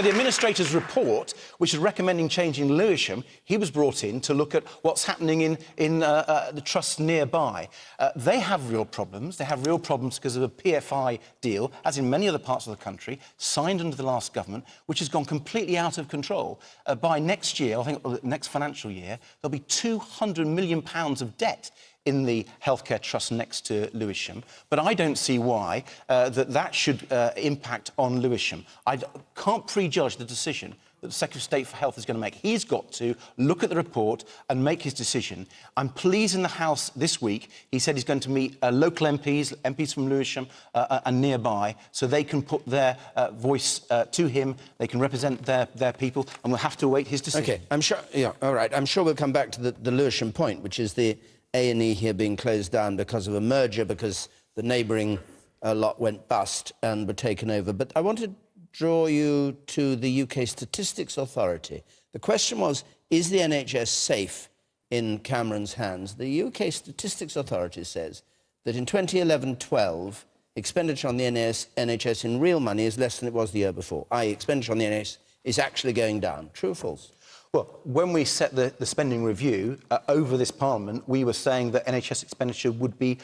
administrator's report, which is recommending changing Lewisham, he was brought in to look at what's happening in the trusts nearby. They have real problems. They have real problems because of a PFI deal, as in many other parts of the country, signed under the last government, which has gone completely out of control. By next year, I think next financial year, there'll be £200 million of debt in the healthcare trust next to Lewisham, but I don't see why that should impact on Lewisham. I can't prejudge the decision that the Secretary of State for Health is going to make. He's got to look at the report and make his decision. I'm pleased in the House this week, he said he's going to meet local MPs from Lewisham and nearby, so they can put their voice to him, they can represent their people, and we'll have to await his decision. OK, I'm sure, yeah, all right. I'm sure we'll come back to the Lewisham point, which is the A&E here being closed down because of a merger, because the neighbouring lot went bust and were taken over. But I want to draw you to the UK Statistics Authority. The question was, is the NHS safe in Cameron's hands? The UK Statistics Authority says that in 2011-12, expenditure on the NHS in real money is less than it was the year before, i.e. expenditure on the NHS is actually going down. True or false? Well, when we set the spending review over this Parliament, we were saying that NHS expenditure would be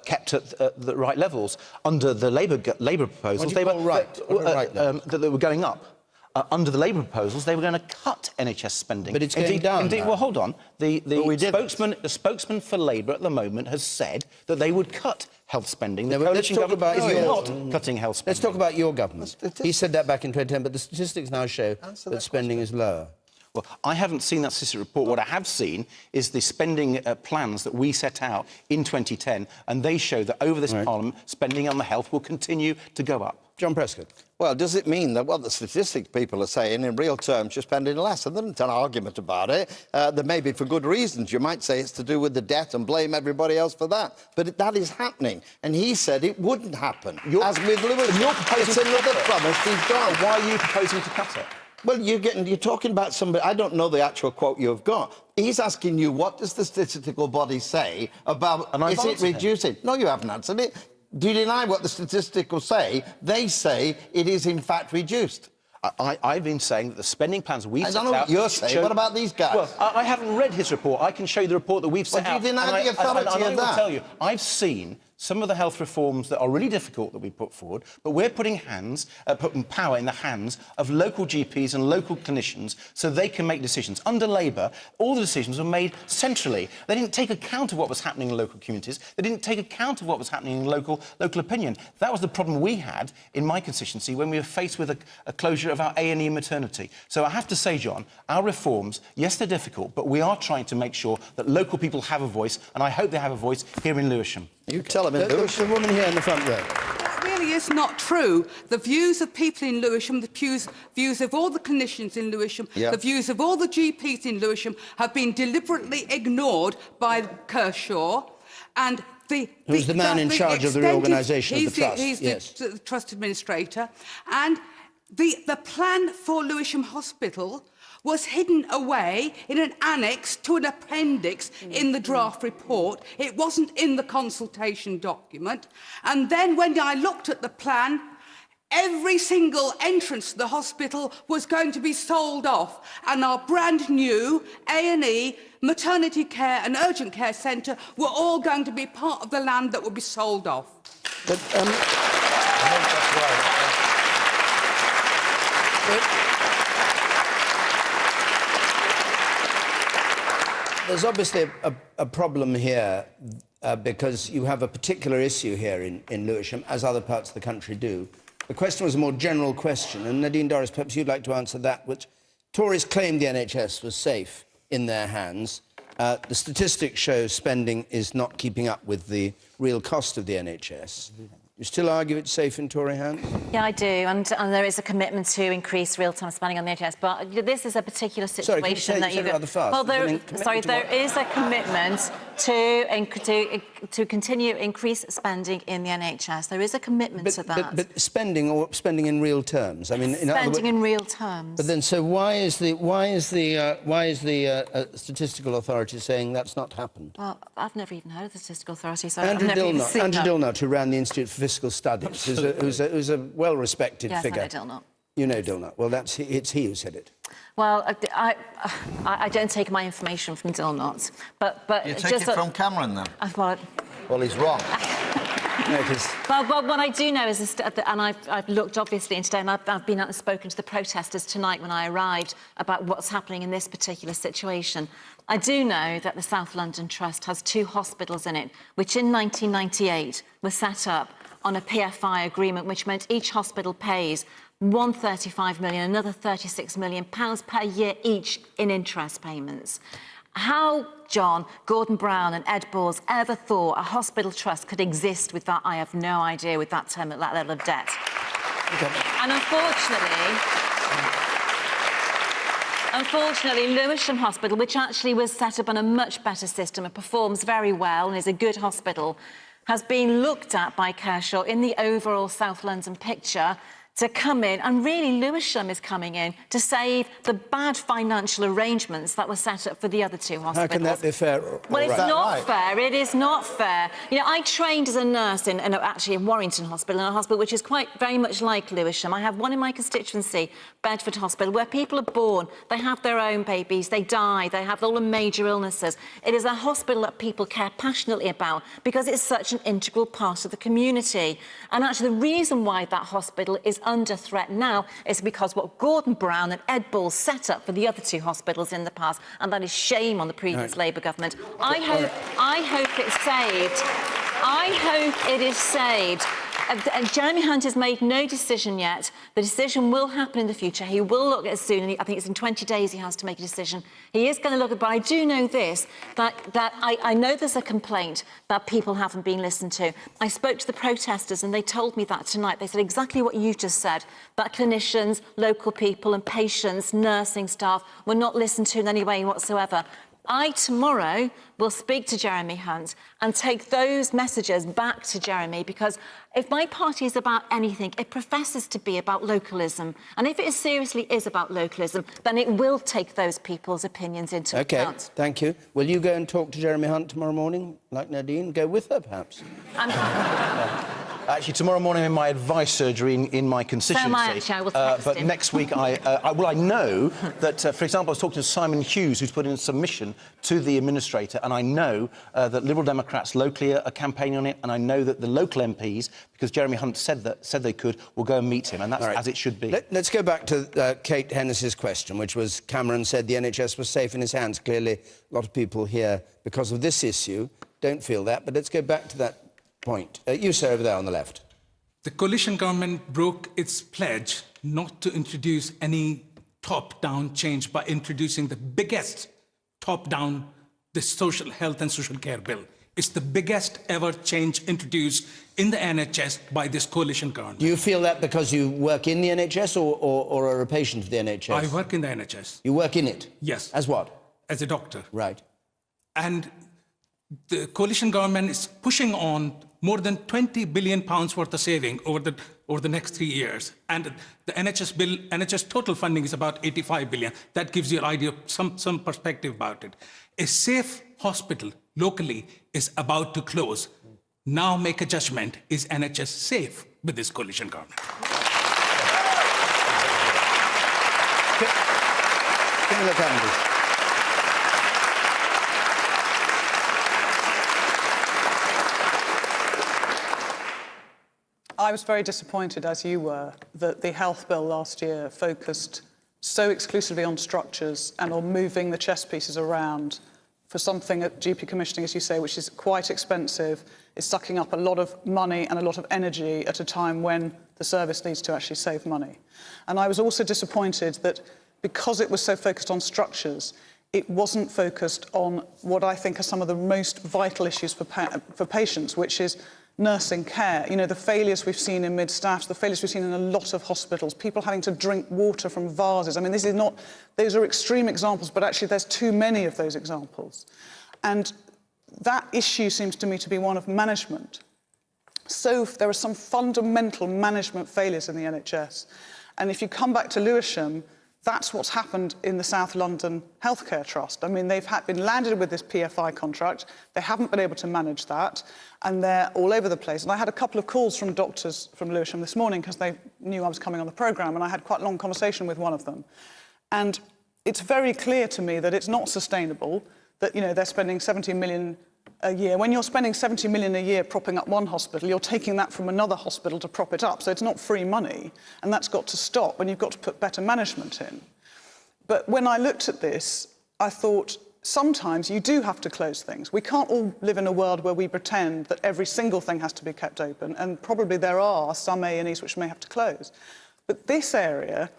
kept at the right levels. Under the Labour proposals, they were going up. Under the Labour proposals, they were going to cut NHS spending. But it's going down. Indeed, well, hold on. The spokesman for Labour at the moment has said that they would cut health spending. Let's talk about not cutting health spending. Let's talk about your government. He said that back in 2010, but the statistics now show that spending is lower. Well, I haven't seen that statistic report. What I have seen is the spending plans that we set out in 2010, and they show that over this Parliament, spending on the health will continue to go up. John Prescott. Well, does it mean that what the statistics people are saying, in real terms, you're spending less? And there's an argument about it. There may be for good reasons. You might say it's to do with the debt and blame everybody else for that. But that is happening. And he said it wouldn't happen. As with Lewis, it's another promise he's done. Why are you proposing to cut it? Well, you're talking about somebody... I don't know the actual quote you've got. He's asking you, what does the statistical body say about... is it reducing? No, you haven't answered it. Do you deny what the statistics say? They say it is, in fact, reduced. I've been saying that the spending plans we've set out... I don't know what you're saying. What about these guys? Well, I haven't read his report. I can show you the report that we've set out. Do you deny the authority of that? I will tell you, I've seen some of the health reforms that are really difficult that we put forward, but we're putting power in the hands of local GPs and local clinicians so they can make decisions. Under Labour, all the decisions were made centrally. They didn't take account of what was happening in local communities. They didn't take account of what was happening in local opinion. That was the problem we had in my constituency when we were faced with a closure of our A&E maternity. So I have to say, John, our reforms, yes, they're difficult, but we are trying to make sure that local people have a voice, and I hope they have a voice here in Lewisham. You tell them in Lewisham. The woman here in the front row. That really is not true. The views of people in Lewisham, the views of all the clinicians in Lewisham, the views of all the GPs in Lewisham have been deliberately ignored by Kershaw. And who's the man in charge of the reorganisation of the trust? He's the trust administrator. And the plan for Lewisham Hospital was hidden away in an annex to an appendix in the draft report. It wasn't in the consultation document. And then when I looked at the plan, every single entrance to the hospital was going to be sold off, and our brand new A&E, maternity care and urgent care centre were all going to be part of the land that would be sold off. But, I think that's right. There's obviously a problem here because you have a particular issue here in Lewisham, as other parts of the country do. The question was a more general question, and Nadine Dorries, perhaps you'd like to answer that, which Tories claimed the NHS was safe in their hands. The statistics show spending is not keeping up with the real cost of the NHS. You still argue it's safe in Tory hands? Yeah, I do, and there is a commitment to increase real-time spending on the NHS, but this is a particular situation that you've got. Well, there is a commitment to continue increase spending in the NHS. There is a commitment to that. But spending in real terms. I mean, spending in real terms. But then, so why is the statistical authority saying that's not happened? Well, I've never even heard of the statistical authority, so Andrew I've never even seen Andrew that. Dilnot, who ran the Institute for Fiscal Studies, who's a well-respected figure. Yes, I know Dilnot. You know Dilnot. Well, it's he who said it. Well, I don't take my information from Dilnot, but You take it from Cameron, then? Well, he's wrong. Well, what I do know is, and I've looked obviously into today, and I've been out and spoken to the protesters tonight when I arrived about what's happening in this particular situation. I do know that the South London Trust has 2 hospitals in it, which in 1998 were set up on a PFI agreement, which meant each hospital pays £135 million, another £36 million per year each in interest payments. How John, Gordon Brown and Ed Balls ever thought a hospital trust could exist with that, I have no idea, with that level of debt. And unfortunately, Lewisham Hospital, which actually was set up on a much better system and performs very well and is a good hospital, has been looked at by Kershaw in the overall South London picture to come in, and really Lewisham is coming in to save the bad financial arrangements that were set up for the other two hospitals. How can that be fair? Well, it's not fair. It is not fair. You know, I trained as a nurse actually in Warrington Hospital, in a hospital which is quite very much like Lewisham. I have one in my constituency, Bedford Hospital, where people are born, they have their own babies, they die, they have all the major illnesses. It is a hospital that people care passionately about because it's such an integral part of the community. And actually, the reason why that hospital is under threat now is because what Gordon Brown and Ed Balls set up for the other two hospitals in the past, and that is shame on the previous Labour government. I hope it's saved. I hope it is saved. Jeremy Hunt has made no decision yet. The decision will happen in the future. He will look at it soon. I think it's in 20 days he has to make a decision. He is going to look at it, but I do know this, that I know there's a complaint that people haven't been listened to. I spoke to the protesters and they told me that tonight. They said exactly what you just said, that clinicians, local people and patients, nursing staff were not listened to in any way whatsoever. I, tomorrow, will speak to Jeremy Hunt and take those messages back to Jeremy, because if my party is about anything, it professes to be about localism. And if it seriously is about localism, then it will take those people's opinions into account. OK, thank you. Will you go and talk to Jeremy Hunt tomorrow morning, like Nadine? Go with her, perhaps? Actually, tomorrow morning in my advice surgery in my constituency. So am I, actually. I will text but him. next week, I know that, for example, I was talking to Simon Hughes, who's put in a submission to the administrator, and I know that Liberal Democrats locally are campaigning on it, and I know that the local MPs, because Jeremy Hunt said they could, will go and meet him, and that's as it should be. Let's go back to Kate Hennis's question, which was Cameron said the NHS was safe in his hands. Clearly, a lot of people here, because of this issue, don't feel that. But let's go back to that point. You, sir, over there on the left. The coalition government broke its pledge not to introduce any top-down change by introducing the biggest top-down, the social health and social care bill. It's the biggest ever change introduced in the NHS by this coalition government. Do you feel that because you work in the NHS or are a patient of the NHS? I work in the NHS. You work in it? Yes. As what? As a doctor. Right. And the coalition government is pushing on more than £20 billion worth of saving over the next 3 years. And the NHS total funding is about 85 billion. That gives you an idea of some perspective about it. A safe hospital locally is about to close. Now make a judgment, is NHS safe with this coalition government? Give me a look, Andy. I was very disappointed, as you were, that the health bill last year focused so exclusively on structures and on moving the chess pieces around for something at GP commissioning, as you say, which is quite expensive, is sucking up a lot of money and a lot of energy at a time when the service needs to actually save money. And I was also disappointed that because it was so focused on structures, it wasn't focused on what I think are some of the most vital issues for patients, which is nursing care. You know, the failures we've seen in mid-staffs, the failures we've seen in a lot of hospitals, people having to drink water from vases. I mean, those are extreme examples, but actually there's too many of those examples. And that issue seems to me to be one of management. So there are some fundamental management failures in the NHS. And if you come back to Lewisham, that's what's happened in the South London Healthcare Trust. I mean, they've been landed with this PFI contract. They haven't been able to manage that, and they're all over the place. And I had a couple of calls from doctors from Lewisham this morning because they knew I was coming on the programme, and I had quite a long conversation with one of them. And it's very clear to me that it's not sustainable, that, you know, they're spending 70 million a year. When you're spending 70 million a year propping up one hospital, you're taking that from another hospital to prop it up. So it's not free money, and that's got to stop, and you've got to put better management in. But when I looked at this, I thought, sometimes you do have to close things. We can't all live in a world where we pretend that every single thing has to be kept open, and probably there are some A&Es which may have to close. But this area,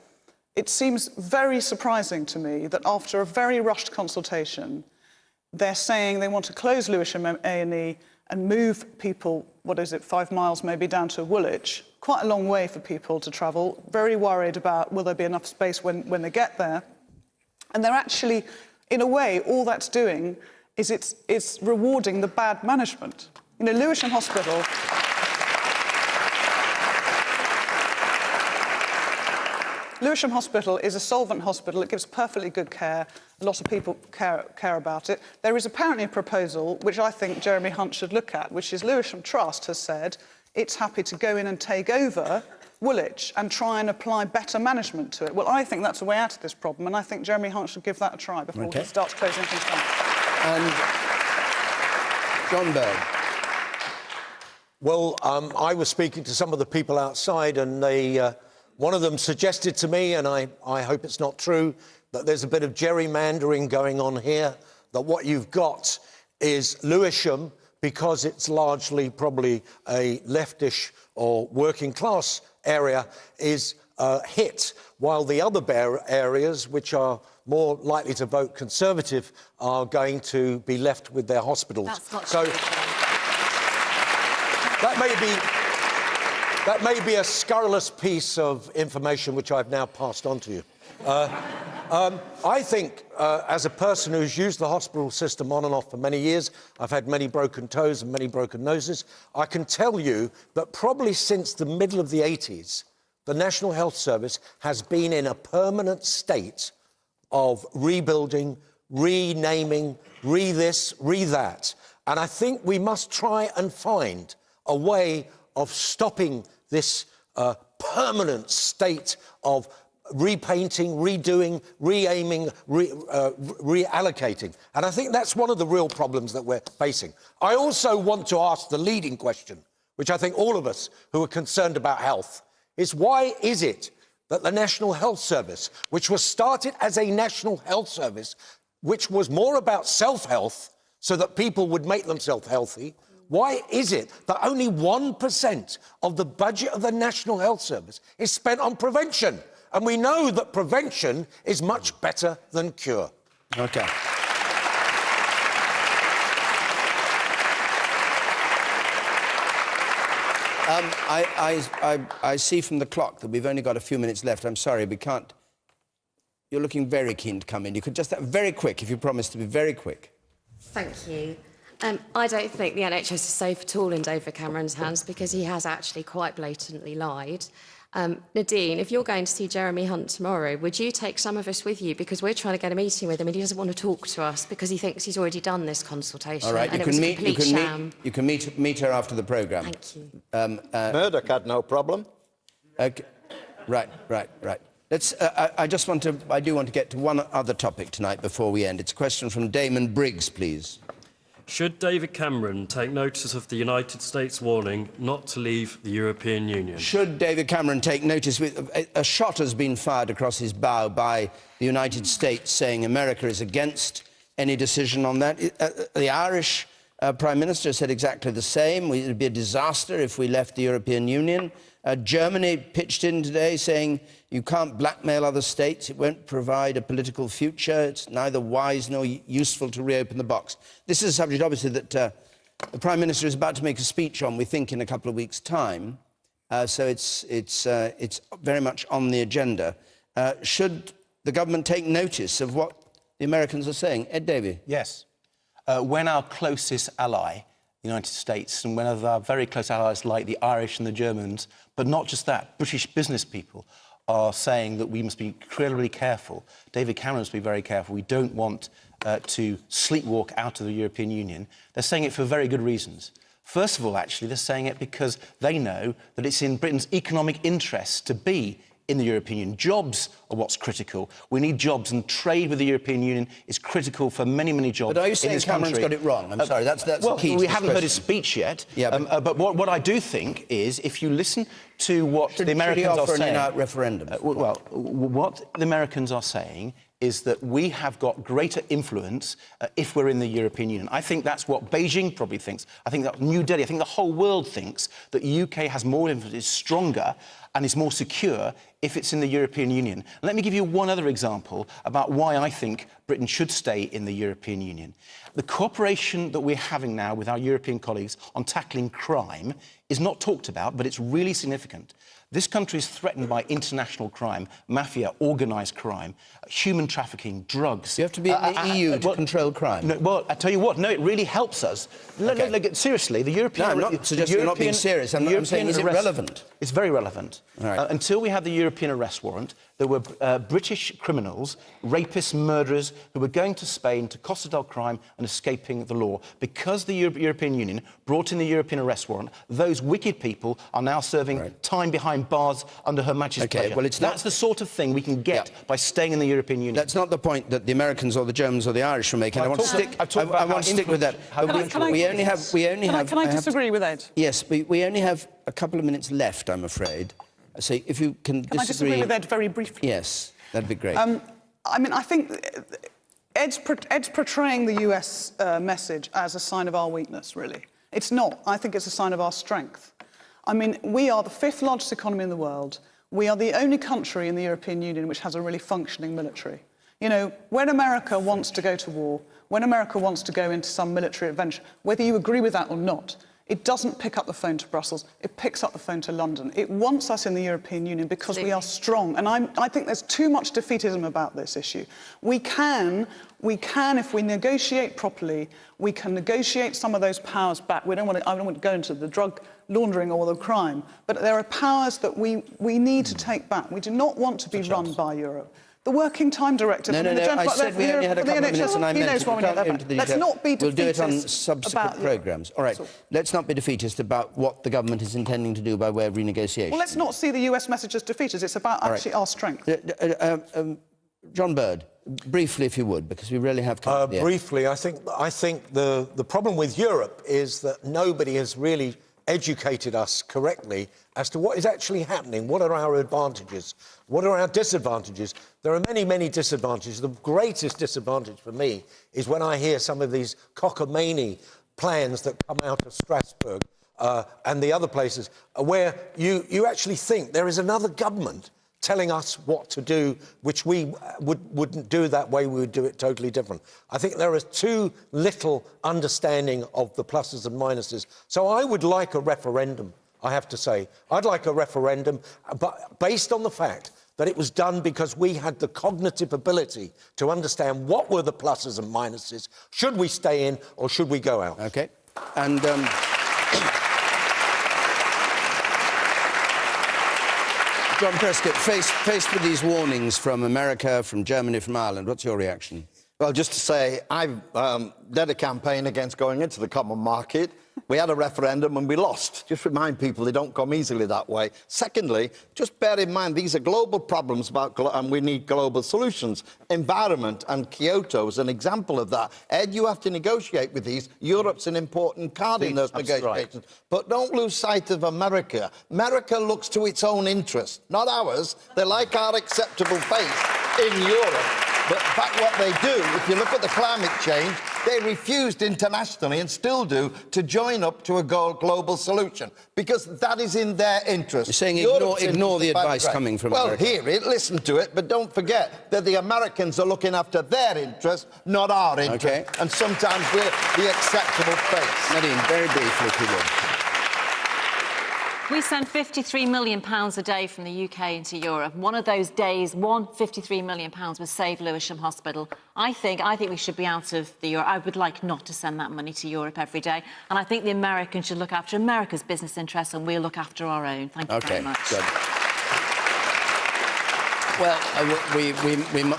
it seems very surprising to me that after a very rushed consultation, they're saying they want to close Lewisham A&E and move people, 5 miles maybe, down to Woolwich. Quite a long way for people to travel. Very worried about will there be enough space when they get there. And they're actually, in a way, all that's doing is it's rewarding the bad management. You know, Lewisham Hospital... Lewisham Hospital is a solvent hospital. It gives perfectly good care. A lot of people care about it. There is apparently a proposal which I think Jeremy Hunt should look at, which is Lewisham Trust has said it's happy to go in and take over Woolwich and try and apply better management to it. Well, I think that's a way out of this problem, and I think Jeremy Hunt should give that a try before he starts closing things down. And John Bird. Well, I was speaking to some of the people outside, and they, one of them suggested to me, and I hope it's not true, that there's a bit of gerrymandering going on here, that what you've got is Lewisham, because it's largely probably a leftish or working class area, is hit, while the other areas, which are more likely to vote Conservative, are going to be left with their hospitals. That's not so that may be a scurrilous piece of information which I've now passed on to you. I think, as a person who's used the hospital system on and off for many years, I've had many broken toes and many broken noses, I can tell you that probably since the middle of the 80s, the National Health Service has been in a permanent state of rebuilding, renaming, re-this, re-that. And I think we must try and find a way of stopping this permanent state of repainting, redoing, re-aiming, reallocating. And I think that's one of the real problems that we're facing. I also want to ask the leading question, which I think all of us who are concerned about health, is why is it that the National Health Service, which was started as a National Health Service, which was more about self-health so that people would make themselves healthy, why is it that only 1% of the budget of the National Health Service is spent on prevention? And we know that prevention is much better than cure. OK. I see from the clock that we've only got a few minutes left. I'm sorry, we can't... You're looking very keen to come in. You could just... Very quick, if you promise to be very quick. Thank you. I don't think the NHS is safe at all in David Cameron's hands because he has actually quite blatantly lied. Nadine, if you're going to see Jeremy Hunt tomorrow, would you take some of us with you? Because we're trying to get a meeting with him and he doesn't want to talk to us because he thinks he's already done this consultation. All right, and it was a complete sham. You can meet her after the programme. Thank you. Murdoch had no problem. OK. Right. Let's, I do want to get to one other topic tonight before we end. It's a question from Damon Briggs, please. Should David Cameron take notice of the United States warning not to leave the European Union? Should David Cameron take notice? A shot has been fired across his bow by the United States saying America is against any decision on that. The Irish Prime Minister said exactly the same. It would be a disaster if we left the European Union. Germany pitched in today saying you can't blackmail other states. It won't provide a political future. It's neither wise nor useful to reopen the box. This is a subject, obviously, that the Prime Minister is about to make a speech on, we think, in a couple of weeks' time. So it's very much on the agenda. Should the government take notice of what the Americans are saying? Ed Davey. Yes. When our closest ally, the United States, and one of our very close allies like the Irish and the Germans, but not just that, British business people are saying that we must be incredibly careful. David Cameron must be very careful. We don't want to sleepwalk out of the European Union. They're saying it for very good reasons. First of all, actually, they're saying it because they know that it's in Britain's economic interest to be in the European Union. Jobs are what's critical. We need jobs, and trade with the European Union is critical for many, many jobs. But are you saying in this Cameron's country. got it wrong? I'm sorry, that's well, the key to we this haven't heard question. his speech yet. Yeah, but what I do think is, if you listen to what the Americans should he offer are saying, an in-out referendum. What the Americans are saying is that we have got greater influence if we're in the European Union. I think that's what Beijing probably thinks. I think that New Delhi, I think the whole world thinks that the UK has more influence, is stronger and is more secure if it's in the European Union. Let me give you one other example about why I think Britain should stay in the European Union. The cooperation that we're having now with our European colleagues on tackling crime is not talked about, but it's really significant. This country is threatened by international crime, mafia, organised crime, human trafficking, drugs. You have to be in the EU to control crime. No, well, I tell you what, no, it really helps us. Okay. Seriously, the European... No, I'm not suggesting you're not being serious. I'm saying, is it relevant? It's very relevant. All right. Until we had the European arrest warrant, there were British criminals, rapists, murderers, who were going to Spain to Costa del Crime and escaping the law. Because the European Union brought in the European arrest warrant, those wicked people are now serving time behind bars under Her Majesty's pleasure. Well, that's the sort of thing we can get by staying in the European Union. That's not the point that the Americans or the Germans or the Irish are making. I want to stick with that. We only have... Can I disagree with Ed? Yes, we only have a couple of minutes left, I'm afraid. So if you can disagree... Can I disagree with Ed very briefly? Yes, that'd be great. I mean, I think Ed's portraying the US message as a sign of our weakness, really. It's not. I think it's a sign of our strength. I mean, we are the 5th largest economy in the world. We are the only country in the European Union which has a really functioning military. You know, when America wants to go to war, when America wants to go into some military adventure, whether you agree with that or not, it doesn't pick up the phone to Brussels, it picks up the phone to London. It wants us in the European Union because we are strong. And I think there's too much defeatism about this issue. We can, if we negotiate properly, we can negotiate some of those powers back. I don't want to go into the drug laundering or the crime, but there are powers that we need to take back. We do not want to be run by Europe. The Working Time Directive... No, I said we only had a couple of minutes and I meant it. Let's not be defeatist. We'll do it on subsequent programmes. All right, let's not be defeatist about what the government is intending to do by way of renegotiation. Well, let's not see the US message as defeatist. It's about actually our strength. John Bird, briefly, if you would, because we really have come to the end. Briefly, I think the problem with Europe is that nobody has really educated us correctly as to what is actually happening. What are our advantages? What are our disadvantages? There are many, many disadvantages. The greatest disadvantage for me is when I hear some of these cockamamie plans that come out of Strasbourg and the other places where you actually think there is another government telling us what to do, which we wouldn't do that way, we would do it totally different. I think there is too little understanding of the pluses and minuses. So I would like a referendum, I have to say. I'd like a referendum, but based on the fact that it was done because we had the cognitive ability to understand what were the pluses and minuses. Should we stay in or should we go out? OK. And... John Prescott, faced with these warnings from America, from Germany, from Ireland, what's your reaction? Well, just to say, I've led a campaign against going into the common market. We had a referendum and we lost. Just remind people they don't come easily that way. Secondly, just bear in mind these are global problems and we need global solutions. Environment and Kyoto is an example of that. Ed, you have to negotiate with these. Europe's an important card in those negotiations. Right. But don't lose sight of America. America looks to its own interest, not ours. They like our acceptable face in Europe. But back what they do, if you look at the climate change, they refused internationally, and still do, to join up to a global solution, because that is in their interest. You're saying ignore the advice coming from America. Well, hear it, listen to it, but don't forget that the Americans are looking after their interests, not our interests. Okay. And sometimes we're the acceptable face. Nadine, very briefly, if you would. We send £53 million a day from the UK into Europe. One of those days, £53 million would save Lewisham Hospital. I think we should be out of the Europe. I would like not to send that money to Europe every day. And I think the Americans should look after America's business interests and we'll look after our own. Thank you very much. Good. Well,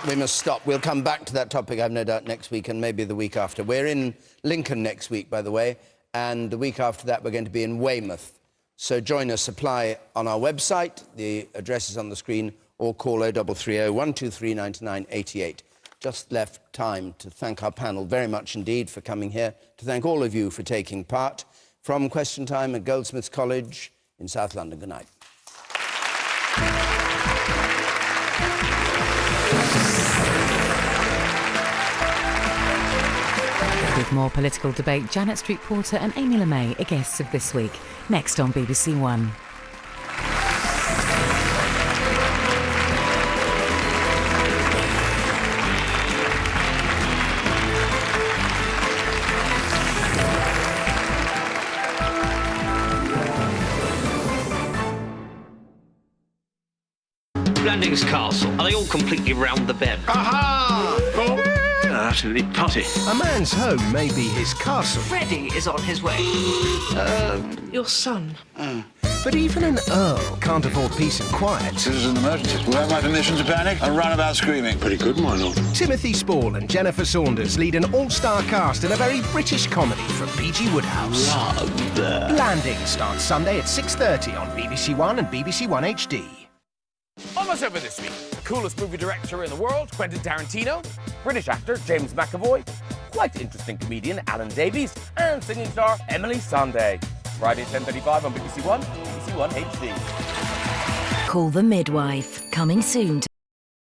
we must stop. We'll come back to that topic, I've no doubt, next week and maybe the week after. We're in Lincoln next week, by the way, and the week after that we're going to be in Weymouth. So join us, apply on our website. The address is on the screen, or call 0330 123 9988. Just left time to thank our panel very much indeed for coming here, to thank all of you for taking part. From Question Time at Goldsmiths College in South London. Good night. With more political debate, Janet Street-Porter and Amy LeMay are guests of This Week, next on BBC One. Blandings Castle. Are they all completely round the bend? Aha! Absolutely potty. A man's home may be his castle. Freddie is on his way. Your son. But even an earl can't afford peace and quiet. This is an emergency. We have my permission to panic and run about screaming. Pretty good, my lord. Timothy Spall and Jennifer Saunders lead an all-star cast in a very British comedy from P.G. Woodhouse. Blandings starts Sunday at 6:30 on BBC One and BBC One HD. Almost over this week. The coolest movie director in the world, Quentin Tarantino. British actor James McAvoy. Quite interesting comedian Alan Davies. And singing star Emily Sandé. Friday 10:35 on BBC One, BBC One HD. Call the Midwife. Coming soon.